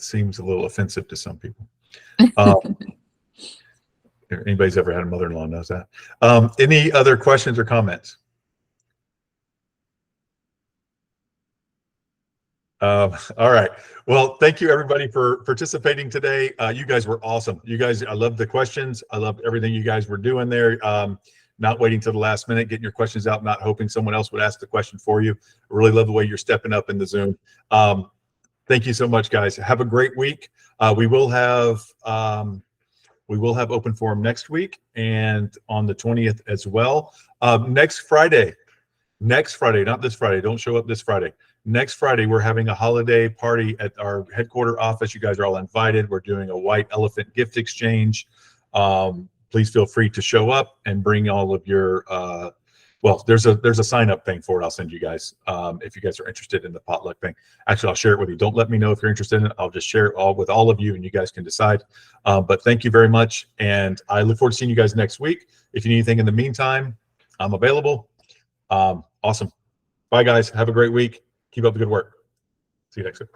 S1: seems a little offensive to some people. If anybody's ever had a mother-in-law knows that. Any other questions or comments? All right. Well, thank you everybody for participating today. You guys were awesome. You guys, I loved the questions. I loved everything you guys were doing there. Not waiting till the last minute, getting your questions out, not hoping someone else would ask the question for you. I really love the way you're stepping up in the Zoom. Thank you so much, guys. Have a great week. We will have open forum next week and on the 20th as well. Next Friday, not this Friday. Don't show up this Friday. Next Friday, we're having a holiday party at our headquarter office. You guys are all invited. We're doing a white elephant gift exchange. Please feel free to show up and bring all of your well, there's a sign up thing for it. I'll send you guys if you guys are interested in the potluck thing. Actually, I'll share it with you. Don't let me know if you're interested in it. I'll just share it all with all of you, and you guys can decide. But thank you very much, and I look forward to seeing you guys next week. If you need anything in the meantime, I'm available. Awesome. Bye, guys. Have a great week. Keep up the good work. See you next week.